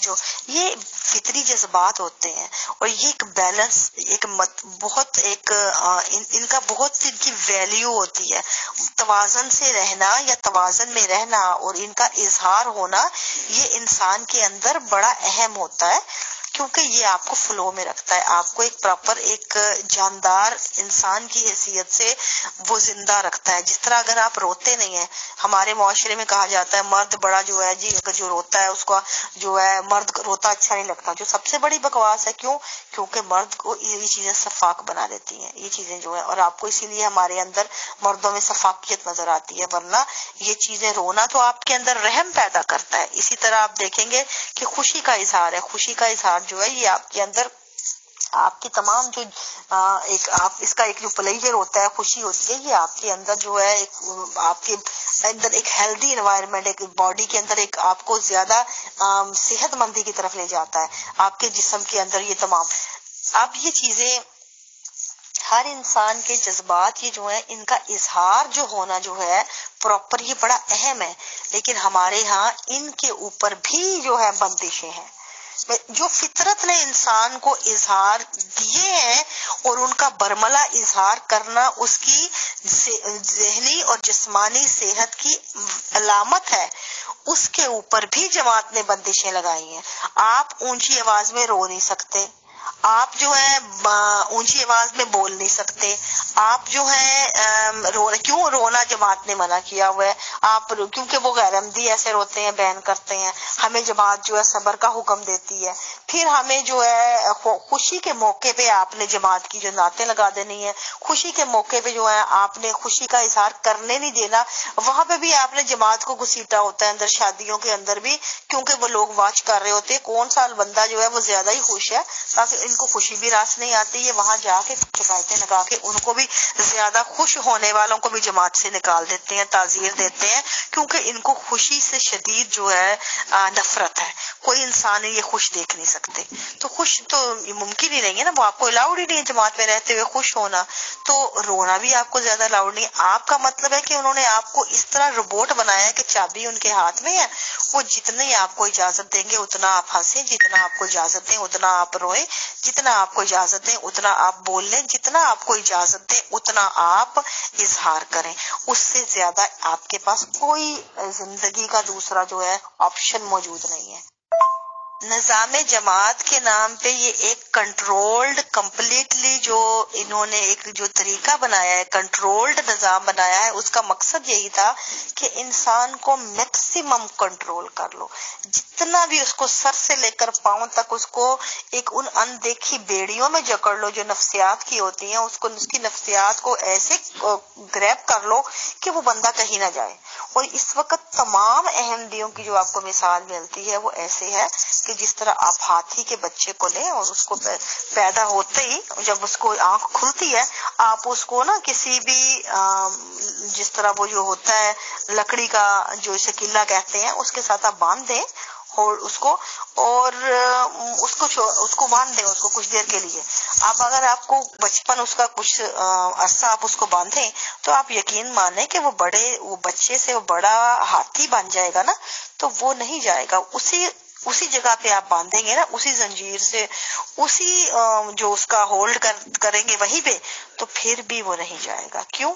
جو یہ فطری جذبات ہوتے ہیں اور یہ ایک بیلنس ایک بہت ایک ان کا بہت ان کی ویلیو ہوتی ہے. توازن سے رہنا یا توازن میں رہنا اور ان کا اظہار ہونا یہ انسان کے اندر بڑا اہم ہوتا ہے کیونکہ یہ آپ کو فلو میں رکھتا ہے، آپ کو ایک پراپر ایک جاندار انسان کی حیثیت سے وہ زندہ رکھتا ہے. جس طرح اگر آپ روتے نہیں ہیں، ہمارے معاشرے میں کہا جاتا ہے مرد بڑا جو ہے جی اگر جو روتا ہے اس کو جو ہے مرد روتا اچھا نہیں لگتا، جو سب سے بڑی بکواس ہے. کیونکہ مرد کو یہ چیزیں شفاق بنا دیتی ہیں یہ چیزیں جو ہے، اور آپ کو اسی لیے ہمارے اندر مردوں میں شفاقیت نظر آتی ہے، ورنہ یہ چیزیں رونا تو آپ کے اندر رحم پیدا کرتا ہے. اسی طرح آپ دیکھیں گے کہ خوشی کا اظہار ہے، خوشی کا اظہار جو ہے یہ آپ کے اندر آپ کی تمام جو ایک آپ اس کا ایک جو پلیجر ہوتا ہے خوشی ہوتی ہے یہ آپ کے اندر جو ہے ایک آپ کے اندر ایک ہیلدی انوائرمنٹ ایک باڈی کے اندر ایک آپ کو زیادہ صحت مندی کی طرف لے جاتا ہے آپ کے جسم کے اندر یہ تمام. اب یہ چیزیں ہر انسان کے جذبات یہ جو ہے ان کا اظہار جو ہونا جو ہے پراپر یہ بڑا اہم ہے، لیکن ہمارے ہاں ان کے اوپر بھی جو ہے بندشیں ہیں. جو فطرت نے انسان کو اظہار دیے ہیں اور ان کا برملا اظہار کرنا اس کی ذہنی اور جسمانی صحت کی علامت ہے، اس کے اوپر بھی جماعت نے بندشیں لگائی ہیں. آپ اونچی آواز میں رو نہیں سکتے، آپ جو ہے اونچی آواز میں بول نہیں سکتے، آپ جو ہے کیوں رونا جماعت نے منع کیا ہوا ہے. آپ کیونکہ وہ غیر عمدی ایسے روتے ہیں بیان کرتے ہیں، ہمیں جماعت جو ہے صبر کا حکم دیتی ہے. پھر ہمیں جو ہے خوشی کے موقع پہ آپ نے جماعت کی جو نعتیں لگا دینی ہے، خوشی کے موقع پہ جو ہے آپ نے خوشی کا اظہار کرنے نہیں دینا، وہاں پہ بھی آپ نے جماعت کو گھسیٹا ہوتا ہے. اندر شادیوں کے اندر بھی کیونکہ وہ لوگ واچ کر رہے ہوتے ہیں کون سا بندہ جو ہے وہ زیادہ ہی خوش ہے، تاکہ ان کو خوشی بھی راس نہیں آتی ہے، وہاں جا کے شکایتیں لگا کے ان کو بھی زیادہ خوش ہونے والوں کو بھی جماعت سے نکال دیتے ہیں، تعزیر دیتے ہیں، کیونکہ ان کو خوشی سے شدید جو ہے نفرت ہے. کوئی انسان یہ خوش دیکھ نہیں سکتے، تو خوش تو ممکن ہی نہیں ہے نا، وہ آپ کو الاؤڈ ہی نہیں ہے جماعت میں رہتے ہوئے خوش ہونا، تو رونا بھی آپ کو زیادہ الاؤڈ نہیں ہے. آپ کا مطلب ہے کہ انہوں نے آپ کو اس طرح روبوٹ بنایا ہے کہ چابی ان کے ہاتھ میں ہے، وہ جتنی آپ کو اجازت دیں گے اتنا آپ ہنسیں، جتنا آپ کو اجازت دیں اتنا آپ روئیں، جتنا آپ کو اجازت دیں اتنا آپ بول لیں، جتنا آپ کو اجازت دیں اتنا آپ اظہار کریں. اس سے زیادہ آپ کے پاس کوئی زندگی کا دوسرا جو ہے آپشن موجود نہیں ہے. نظام جماعت کے نام پہ یہ ایک کنٹرولڈ کمپلیٹلی جو انہوں نے ایک جو طریقہ بنایا ہے کنٹرولڈ نظام بنایا ہے، اس کا مقصد یہی تھا کہ انسان کو میکسیمم کنٹرول کر لو، جتنا بھی اس کو سر سے لے کر پاؤں تک اس کو ایک ان اندیکھی بیڑیوں میں جکڑ لو جو نفسیات کی ہوتی ہیں، اس کی نفسیات کو ایسے گریب کر لو کہ وہ بندہ کہیں نہ جائے. اور اس وقت تمام احمدیوں کی جو آپ کو مثال ملتی ہے وہ ایسے ہے کہ جس طرح آپ ہاتھی کے بچے کو لیں اور اس کو پیدا ہوتے ہی جب اس کو آنکھ کھلتی ہے آپ اس کو نا کسی بھی جس طرح وہ جو ہوتا ہے لکڑی کا جو اسے قلعہ کہتے ہیں اس کے ساتھ آپ باندھ دیں اور اس کو باندھ دیں اس کو کچھ دیر کے لیے. اب اگر آپ کو بچپن اس کا کچھ عرصہ آپ اس کو باندھیں تو آپ یقین مانیں کہ وہ بچے سے وہ بڑا ہاتھی بن جائے گا نا، تو وہ نہیں جائے گا. اسی جگہ پہ آپ باندھیں گے نا، اسی زنجیر سے، اسی جو اس کا ہولڈ کریں گے وہیں پہ، تو پھر بھی وہ نہیں جائے گا. کیوں؟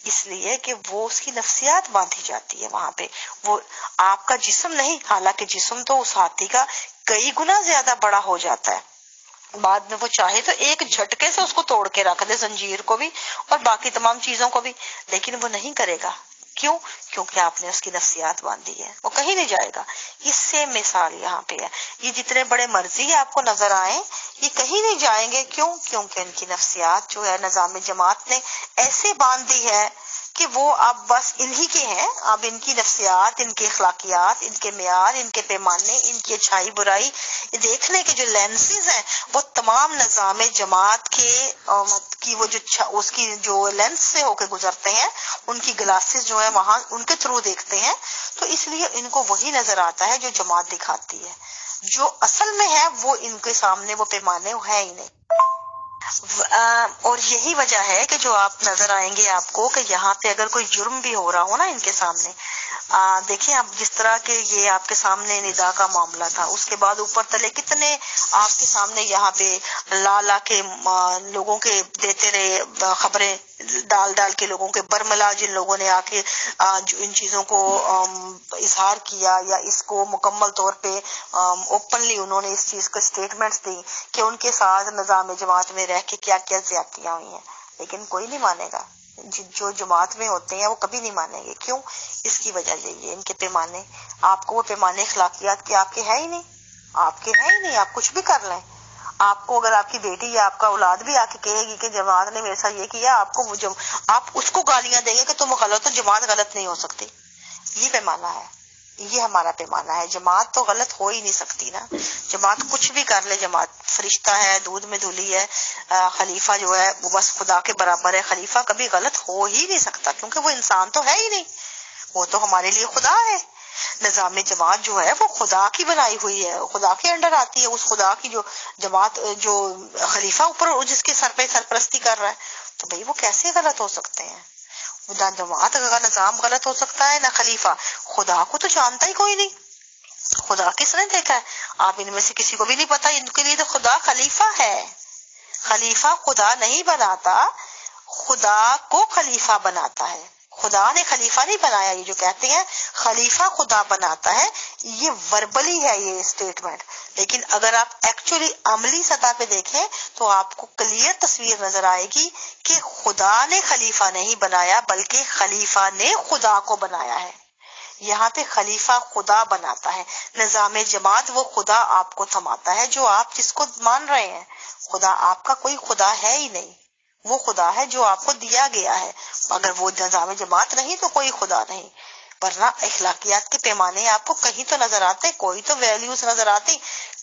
اس لیے کہ وہ اس کی نفسیات باندھی جاتی ہے وہاں پہ. وہ آپ کا جسم نہیں، حالانکہ جسم تو اس ہاتھی کا کئی گنا زیادہ بڑا ہو جاتا ہے. بعد میں وہ چاہے تو ایک جھٹکے سے اس کو توڑ کے رکھ دے، زنجیر کو بھی اور باقی تمام چیزوں کو بھی، لیکن وہ نہیں کرے گا. کیوں؟ کیونکہ آپ نے اس کی نفسیات باندھی ہے، وہ کہیں نہیں جائے گا۔ یہ سیم مثال یہاں پہ ہے، یہ جتنے بڑے مرضی آپ کو نظر آئیں یہ کہیں نہیں جائیں گے، کیوں؟ کیونکہ ان کی نفسیات جو ہے نظام جماعت نے ایسے باندھ دی ہے کہ وہ اب بس انہی کے ہیں، اب ان کی نفسیات، ان کے اخلاقیات، ان کے معیار، ان کے پیمانے، ان کی اچھائی برائی دیکھنے کے جو لینسز ہیں وہ تمام نظام جماعت کی وہ جو اس کی جو لینس سے ہو کے گزرتے ہیں، ان کی گلاسز جو ہے وہاں ان کے تھرو دیکھتے ہیں، تو اس لیے ان کو وہی نظر آتا ہے جو جماعت دکھاتی ہے، جو اصل میں ہے وہ ان کے سامنے وہ پیمانے ہے ہی نہیں۔ اور یہی وجہ ہے کہ جو آپ نظر آئیں گے آپ کو کہ یہاں پہ اگر کوئی جرم بھی ہو رہا ہو نا ان کے سامنے، دیکھیں آپ جس طرح کہ یہ آپ کے سامنے ندا کا معاملہ تھا، اس کے بعد اوپر تلے کتنے آپ کے سامنے یہاں پہ لا کے لوگوں کے دیتے رہے خبریں، ڈال کے لوگوں کے برملا، جن لوگوں نے آ کے ان چیزوں کو اظہار کیا یا اس کو مکمل طور پہ اوپنلی انہوں نے اس چیز کو اسٹیٹمنٹس دی کہ ان کے ساتھ نظام جماعت میں رہ کے کیا کیا زیادتیاں ہوئی ہیں، لیکن کوئی نہیں مانے گا، جو جماعت میں ہوتے ہیں وہ کبھی نہیں مانیں گے۔ کیوں؟ اس کی وجہ یہی ہے، ان کے پیمانے، آپ کو وہ پیمانے اخلاقیات کے آپ کے ہے ہی نہیں، آپ کے ہے ہی نہیں، آپ کچھ بھی کر لیں۔ آپ کو اگر آپ کی بیٹی یا آپ کا اولاد بھی آ کے کہے گی کہ جماعت نے میرے ساتھ یہ کیا، آپ اس کو گالیاں دیں گے کہ تم غلط ہو، جماعت غلط نہیں ہو سکتی۔ یہ پیمانہ ہے، یہ ہمارا پیمانہ ہے۔ جماعت تو غلط ہو ہی نہیں سکتی نا، جماعت کچھ بھی کر لے، جماعت فرشتہ ہے، دودھ میں دھلی ہے، خلیفہ جو ہے وہ بس خدا کے برابر ہے، خلیفہ کبھی غلط ہو ہی نہیں سکتا کیونکہ وہ انسان تو ہے ہی نہیں، وہ تو ہمارے لیے خدا ہے۔ نظام جماعت جو ہے وہ خدا کی بنائی ہوئی ہے، خدا کے انڈر آتی ہے، اس خدا کی جو جماعت، جو خلیفہ اوپر جس کے سر پہ سرپرستی کر رہا ہے، تو بھئی وہ کیسے غلط ہو سکتے ہیں؟ نہ جماعت کا نظام غلط ہو سکتا ہے نہ خلیفہ، خدا کو تو جانتا ہی کوئی نہیں، خدا کس نے دیکھا ہے؟ آپ ان میں سے کسی کو بھی نہیں پتا، ان کے لیے تو خدا خلیفہ ہے، خلیفہ خدا نہیں بناتا، خدا کو خلیفہ بناتا ہے، خدا نے خلیفہ نہیں بنایا۔ یہ جو کہتے ہیں خلیفہ خدا بناتا ہے، یہ وربلی ہے یہ اسٹیٹمنٹ، لیکن اگر آپ ایکچولی عملی سطح پہ دیکھیں تو آپ کو کلیئر تصویر نظر آئے گی کہ خدا نے خلیفہ نہیں بنایا بلکہ خلیفہ نے خدا کو بنایا ہے۔ یہاں پہ خلیفہ خدا بناتا ہے، نظام جماعت وہ خدا آپ کو تھماتا ہے جو آپ جس کو مان رہے ہیں۔ خدا آپ کا کوئی خدا ہے ہی نہیں، وہ خدا ہے جو آپ کو دیا گیا ہے، اگر وہ نظام جماعت نہیں تو کوئی خدا نہیں، ورنہ اخلاقیات کے پیمانے آپ کو کہیں تو نظر آتے، کوئی تو ویلیوز نظر آتی۔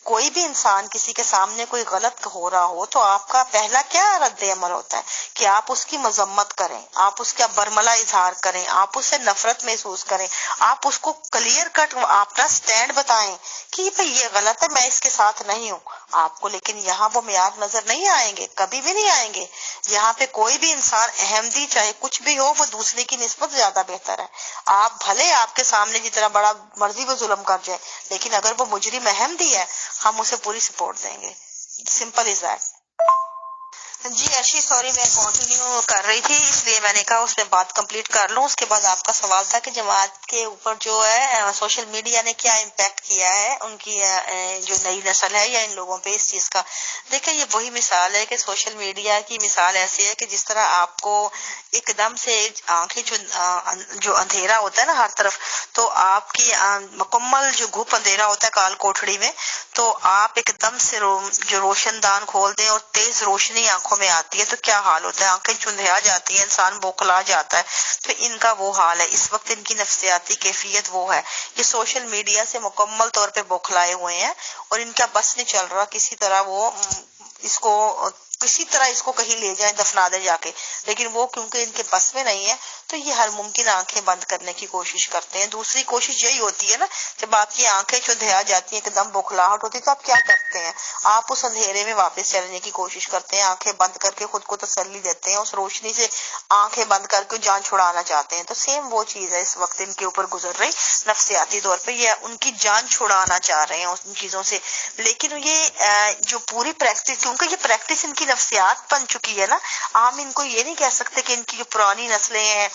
کوئی بھی انسان کسی کے سامنے کوئی غلط ہو رہا ہو تو آپ کا پہلا کیا رد عمل ہوتا ہے کہ آپ اس کی مذمت کریں، آپ اس کا برملا اظہار کریں، آپ اس سے نفرت محسوس کریں، آپ اس کو کلیئر کٹ اپنا سٹینڈ بتائیں کہ بھئی یہ غلط ہے، میں اس کے ساتھ نہیں ہوں آپ کو، لیکن یہاں وہ معیار نظر نہیں آئیں گے، کبھی بھی نہیں آئیں گے۔ یہاں پہ کوئی بھی انسان احمدی چاہے کچھ بھی ہو وہ دوسرے کی نسبت زیادہ بہتر ہے، آپ بھلے آپ کے سامنے جتنا بڑا مرضی وہ ظلم کر جائے، لیکن اگر وہ مجرم احمدی ہے ہم اسے پوری سپورٹ دیں گے، سمپل از دیٹ۔ جی ایشی سوری میں کنٹینیو کر رہی تھی اس لیے میں نے کہا اس میں بات کمپلیٹ کر لوں۔ اس کے بعد آپ کا سوال تھا کہ جماعت کے اوپر جو ہے سوشل میڈیا نے کیا امپیکٹ کیا ہے ان کی جو نئی نسل ہے یا ان لوگوں پہ اس چیز کا۔ دیکھیں یہ وہی مثال ہے کہ سوشل میڈیا کی مثال ایسی ہے کہ جس طرح آپ کو ایک دم سے آنکھیں جو اندھیرا ہوتا ہے نا ہر طرف، تو آپ کی مکمل جو گھپ اندھیرا ہوتا ہے کال کوٹھڑی میں، تو آپ ایک دم سے جو روشن دان کھول دیں اور تیز روشنی آنکھوں میں آتی ہے تو کیا حال ہوتا ہے، آنکھیں چندھیا جاتی ہیں، انسان بوکھلا جاتا ہے، تو ان کا وہ حال ہے اس وقت، ان کی نفسیاتی کیفیت وہ ہے، یہ سوشل میڈیا سے مکمل طور پہ بوکھلائے ہوئے ہیں اور ان کا بس نہیں چل رہا، کسی طرح وہ اس کو کہیں لے جائیں، دفنا دیں جا کے، لیکن وہ کیونکہ ان کے بس میں نہیں ہے تو یہ ہر ممکن آنکھیں بند کرنے کی کوشش کرتے ہیں۔ دوسری کوشش یہی ہوتی ہے نا، جب آپ کی آنکھیں چندھیا جاتی ہیں، ایک دم بوکھلاہٹ ہوتی ہے، تو آپ کیا کرتے ہیں؟ آپ اس اندھیرے میں واپس چلنے کی کوشش کرتے ہیں، آنکھیں بند کر کے خود کو تسلی دیتے ہیں، اس روشنی سے آنکھیں بند کر کے جان چھڑانا چاہتے ہیں۔ تو سیم وہ چیز ہے اس وقت ان کے اوپر گزر رہی، نفسیاتی طور پہ یہ ان کی جان چھڑانا چاہ رہے ہیں ان چیزوں سے، لیکن یہ جو پوری پریکٹس، کیونکہ یہ پریکٹس ان کی نفسیات بن چکی ہے نا، ہم ان کو یہ نہیں کہہ سکتے کہ ان کی جو پرانی نسلیں ہیں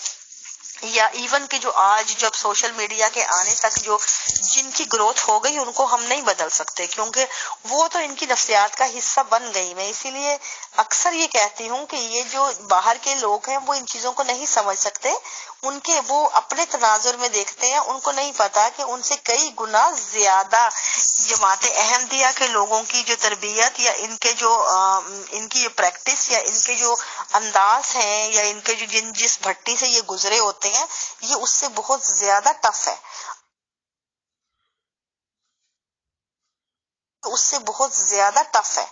یا ایون کہ جو آج جب سوشل میڈیا کے آنے تک جو جن کی گروتھ ہو گئی ان کو ہم نہیں بدل سکتے، کیونکہ وہ تو ان کی نفسیات کا حصہ بن گئی. میں اسی لیے اکثر یہ کہتی ہوں کہ یہ جو باہر کے لوگ ہیں وہ ان چیزوں کو نہیں سمجھ سکتے، ان کے وہ اپنے تناظر میں دیکھتے ہیں، ان کو نہیں پتا کہ ان سے کئی گنا زیادہ جماعت احمدیہ کے لوگوں کی جو تربیت یا ان کے جو ان کی پریکٹس یا ان کے جو انداز ہیں یا ان کے جو جس بھٹی سے یہ گزرے ہوتے ہیں، یہ اس سے بہت زیادہ ٹف ہے، اس سے بہت زیادہ ٹف ہے.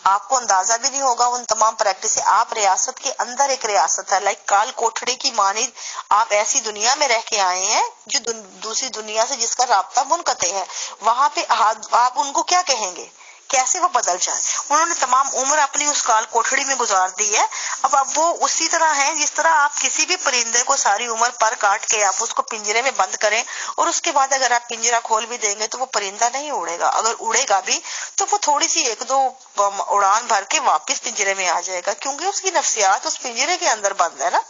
آپ کو اندازہ بھی نہیں ہوگا ان تمام پریکٹس سے. آپ ریاست کے اندر ایک ریاست ہے، لائک کال کوٹھڑی کی مانند آپ ایسی دنیا میں رہ کے آئے ہیں جو دوسری دنیا سے جس کا رابطہ منقطع ہے. وہاں پہ آپ ان کو کیا کہیں گے؟ کیسے وہ بدل جائیں؟ انہوں نے تمام عمر اپنی اس کال کوٹھڑی میں گزار دی ہے. اب وہ اسی طرح ہیں جس طرح آپ کسی بھی پرندے کو ساری عمر پر کاٹ کے آپ اس کو پنجرے میں بند کریں اور اس کے بعد اگر آپ پنجرا کھول بھی دیں گے تو وہ پرندہ نہیں اڑے گا. اگر اڑے گا بھی تو وہ تھوڑی سی ایک دو اڑان بھر کے واپس پنجرے میں آ جائے گا، کیونکہ اس کی نفسیات اس پنجرے کے اندر بند ہے نا.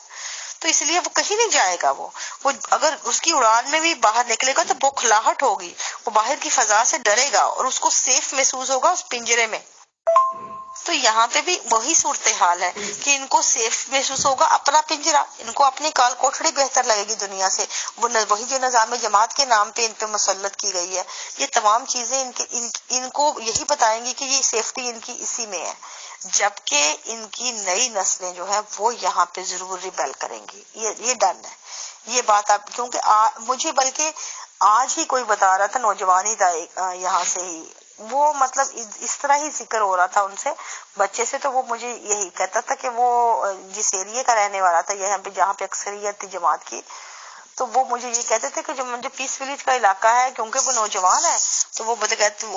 تو اس لیے وہ کہیں نہیں جائے گا. وہ اگر اس کی اڑان میں بھی باہر نکلے گا تو بوکھلاہٹ ہوگی، وہ باہر کی فضا سے ڈرے گا اور اس کو سیف محسوس ہوگا اس پنجرے میں. تو یہاں پہ بھی وہی صورتحال ہے کہ ان کو سیف محسوس ہوگا اپنا پنجرا، ان کو اپنی کال کوٹھڑی بہتر لگے گی دنیا سے. وہی جو نظام جماعت کے نام پہ ان پہ مسلط کی گئی ہے، یہ تمام چیزیں ان کو یہی بتائیں گی کہ یہ سیفٹی ان کی اسی میں ہے، جبکہ ان کی نئی نسلیں جو ہے وہ یہاں پہ ضرور ریبیل کریں گی. یہ ڈن ہے یہ بات. آپ کیونکہ مجھے بلکہ آج ہی کوئی بتا رہا تھا، نوجوان ہی تھا یہاں سے ہی، وہ مطلب اس طرح ہی ذکر ہو رہا تھا ان سے بچے سے، تو وہ مجھے یہی کہتا تھا کہ وہ جس ایریے کا رہنے والا تھا یہاں پہ جہاں پہ اکثریت تھی جماعت کی، تو وہ مجھے یہ کہتے تھے کہ جو پیس ولیج کا علاقہ ہے کیونکہ وہ نوجوان ہے تو وہ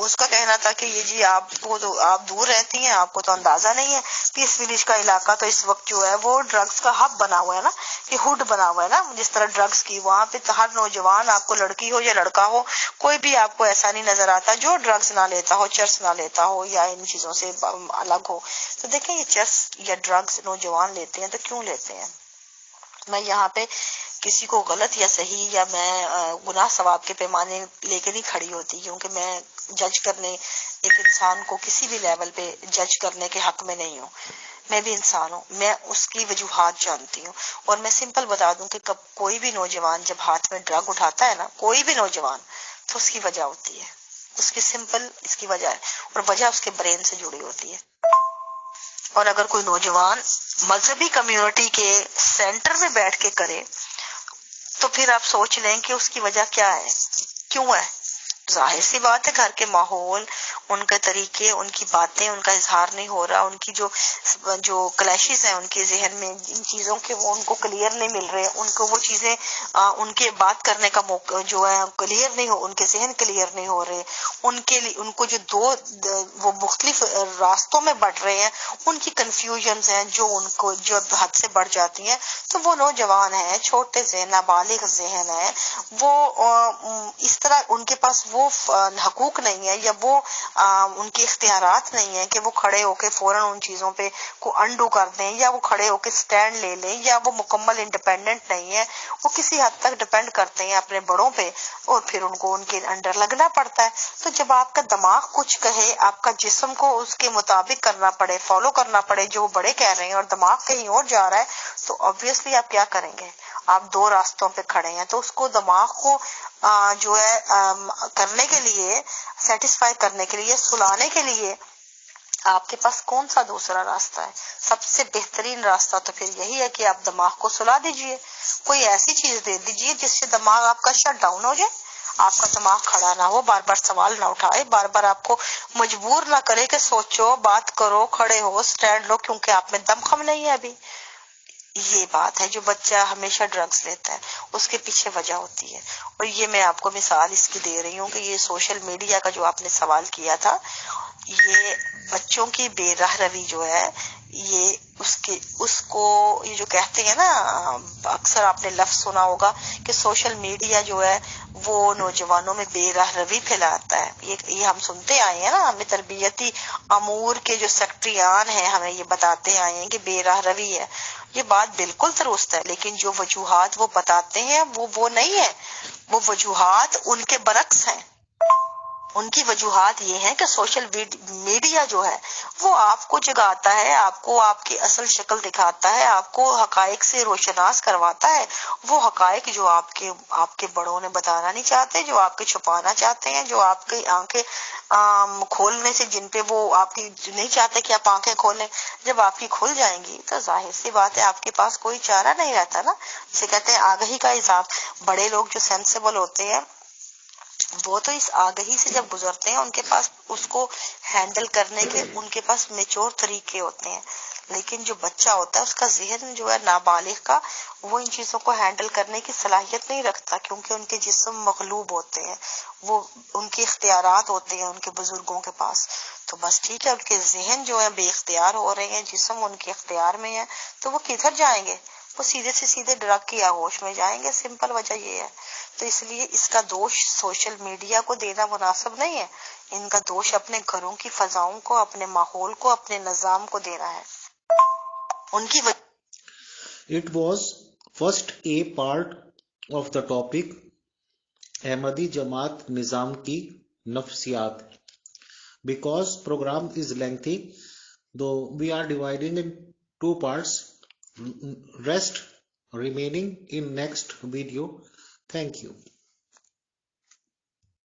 اس کا کہنا تھا کہ یہ جی آپ کو تو آپ دور رہتی ہیں، آپ کو تو اندازہ نہیں ہے، پیس ولیج کا علاقہ تو اس وقت جو ہے وہ ڈرگز کا ہب بنا ہوا ہے نا، یہ ہوڈ بنا ہوا ہے نا جس طرح ڈرگز کی. وہاں پہ ہر نوجوان، آپ کو لڑکی ہو یا لڑکا ہو، کوئی بھی آپ کو ایسا نہیں نظر آتا جو ڈرگز نہ لیتا ہو، چرس نہ لیتا ہو یا ان چیزوں سے الگ ہو. تو دیکھیں یہ چرس یا ڈرگز نوجوان لیتے ہیں تو کیوں لیتے ہیں؟ میں یہاں پہ کسی کو غلط یا صحیح یا میں گناہ ثواب کے پیمانے لے کے نہیں کھڑی ہوتی، کیونکہ میں جج کرنے ایک انسان کو کسی بھی لیول پہ جج کرنے کے حق میں نہیں ہوں. میں بھی انسان ہوں، میں اس کی وجوہات جانتی ہوں. اور میں سمپل بتا دوں کہ کوئی بھی نوجوان جب ہاتھ میں ڈرگ اٹھاتا ہے نا، کوئی بھی نوجوان، تو اس کی وجہ ہوتی ہے، اس کی سمپل اس کی وجہ ہے، اور وجہ اس کے برین سے جڑی ہوتی ہے. اور اگر کوئی نوجوان مذہبی کمیونٹی کے سینٹر میں بیٹھ کے کرے تو پھر آپ سوچ لیں کہ اس کی وجہ کیا ہے، کیوں ہے. ظاہر سی بات ہے گھر کے ماحول، ان کے طریقے، ان کی باتیں، ان کا اظہار نہیں ہو رہا، ان کی جو کلیشز ہیں ان کے ذہن میں ان چیزوں کے وہ ان کو کلیئر نہیں مل رہے، ان کو وہ چیزیں ان کے بات کرنے کا موقع جو ہے کلیئر نہیں ہو، ان کے ذہن کلیئر نہیں ہو رہے، ان کے لیے ان کو جو وہ مختلف راستوں میں بڑھ رہے ہیں، ان کی کنفیوژنز ہیں جو ان کو جو حد سے بڑھ جاتی ہیں. تو وہ نوجوان ہیں، چھوٹے ذہن، نابالغ ذہن ہے، وہ اس طرح ان کے پاس وہ حقوق نہیں ہے یا وہ ان کے اختیارات نہیں ہیں کہ وہ کھڑے ہو کے فوراً ان چیزوں پہ کو انڈو کر دیں، یا وہ کھڑے ہو کے سٹینڈ لے لیں، یا وہ مکمل انڈیپینڈنٹ نہیں ہے. وہ کسی حد تک ڈیپینڈ کرتے ہیں اپنے بڑوں پہ اور پھر ان کو ان کے انڈر لگنا پڑتا ہے. تو جب آپ کا دماغ کچھ کہے، آپ کا جسم کو اس کے مطابق کرنا پڑے، فالو کرنا پڑے جو وہ بڑے کہہ رہے ہیں، اور دماغ کہیں اور جا رہا ہے، تو obviously آپ کیا کریں گے؟ آپ دو راستوں پہ کھڑے ہیں. تو اس کو دماغ کو جو ہے کرنے کے لیے، سیٹسفائی کرنے کے لیے، سلانے کے لیے آپ کے پاس کون سا دوسرا راستہ ہے؟ سب سے بہترین راستہ تو پھر یہی ہے کہ آپ دماغ کو سلا دیجئے، کوئی ایسی چیز دے دیجئے جس سے دماغ آپ کا شٹ ڈاؤن ہو جائے، آپ کا دماغ کھڑا نہ ہو، بار بار سوال نہ اٹھائے، بار بار آپ کو مجبور نہ کرے کہ سوچو، بات کرو، کھڑے ہو، سٹینڈ لو، کیونکہ آپ میں دم خم نہیں ہے ابھی. یہ بات ہے. جو بچہ ہمیشہ ڈرگز لیتا ہے اس کے پیچھے وجہ ہوتی ہے. اور یہ میں آپ کو مثال اس کی دے رہی ہوں کہ یہ سوشل میڈیا کا جو آپ نے سوال کیا تھا، یہ بچوں کی بے راہ روی جو ہے، یہ اس کو یہ جو کہتے ہیں نا، اکثر آپ نے لفظ سنا ہوگا کہ سوشل میڈیا جو ہے وہ نوجوانوں میں بے راہ روی پھیلاتا ہے. یہ ہم سنتے آئے ہیں نا، ہمیں تربیتی امور کے جو سیکٹریان ہیں ہمیں یہ بتاتے آئے ہیں کہ بے راہ روی ہے. یہ بات بالکل درست ہے، لیکن جو وجوہات وہ بتاتے ہیں وہ نہیں ہے. وہ وجوہات ان کے برعکس ہیں. ان کی وجوہات یہ ہیں کہ سوشل میڈیا جو ہے وہ آپ کو جگاتا ہے، آپ کو آپ کی اصل شکل دکھاتا ہے، آپ کو حقائق سے روشناس کرواتا ہے. وہ حقائق جو آپ کے بڑوں نے بتانا نہیں چاہتے، جو آپ کے چھپانا چاہتے ہیں، جو آپ کی آنکھیں کھولنے سے جن پہ وہ آپ کی نہیں چاہتے کہ آپ آنکھیں کھولیں، جب آپ کی کھل جائیں گی تو ظاہر سی بات ہے آپ کے پاس کوئی چارہ نہیں رہتا نا. جسے کہتے ہیں آگہی کا حساب. بڑے لوگ جو سینسیبل ہوتے ہیں وہ تو اس آگہی سے جب گزرتے ہیں ان کے پاس اس کو ہینڈل کرنے کے ان کے پاس میچور طریقے ہوتے ہیں. لیکن جو بچہ ہوتا ہے اس کا ذہن جو ہے نابالغ کا، وہ ان چیزوں کو ہینڈل کرنے کی صلاحیت نہیں رکھتا، کیونکہ ان کے جسم مغلوب ہوتے ہیں، وہ ان کے اختیارات ہوتے ہیں ان کے بزرگوں کے پاس. تو بس ٹھیک ہے، ان کے ذہن جو ہے بے اختیار ہو رہے ہیں، جسم ان کے اختیار میں ہے، تو وہ کدھر جائیں گے؟ وہ سیدھے سے سیدھے ڈرگ کی آغوش میں جائیں گے. سمپل وجہ یہ ہے. تو اس لیے اس کا دوش سوشل میڈیا کو دینا مناسب نہیں ہے. ان کا دوش اپنے گھروں کی فضاؤں کو، اپنے ماحول کو، اپنے نظام کو دینا ہے. ان کی It was first a part of the topic Ahmadi Jamaat Nizam ki Nafsiyat. Because program is lengthy, though we are dividing in 2 parts. Rest remaining in next video. Thank you.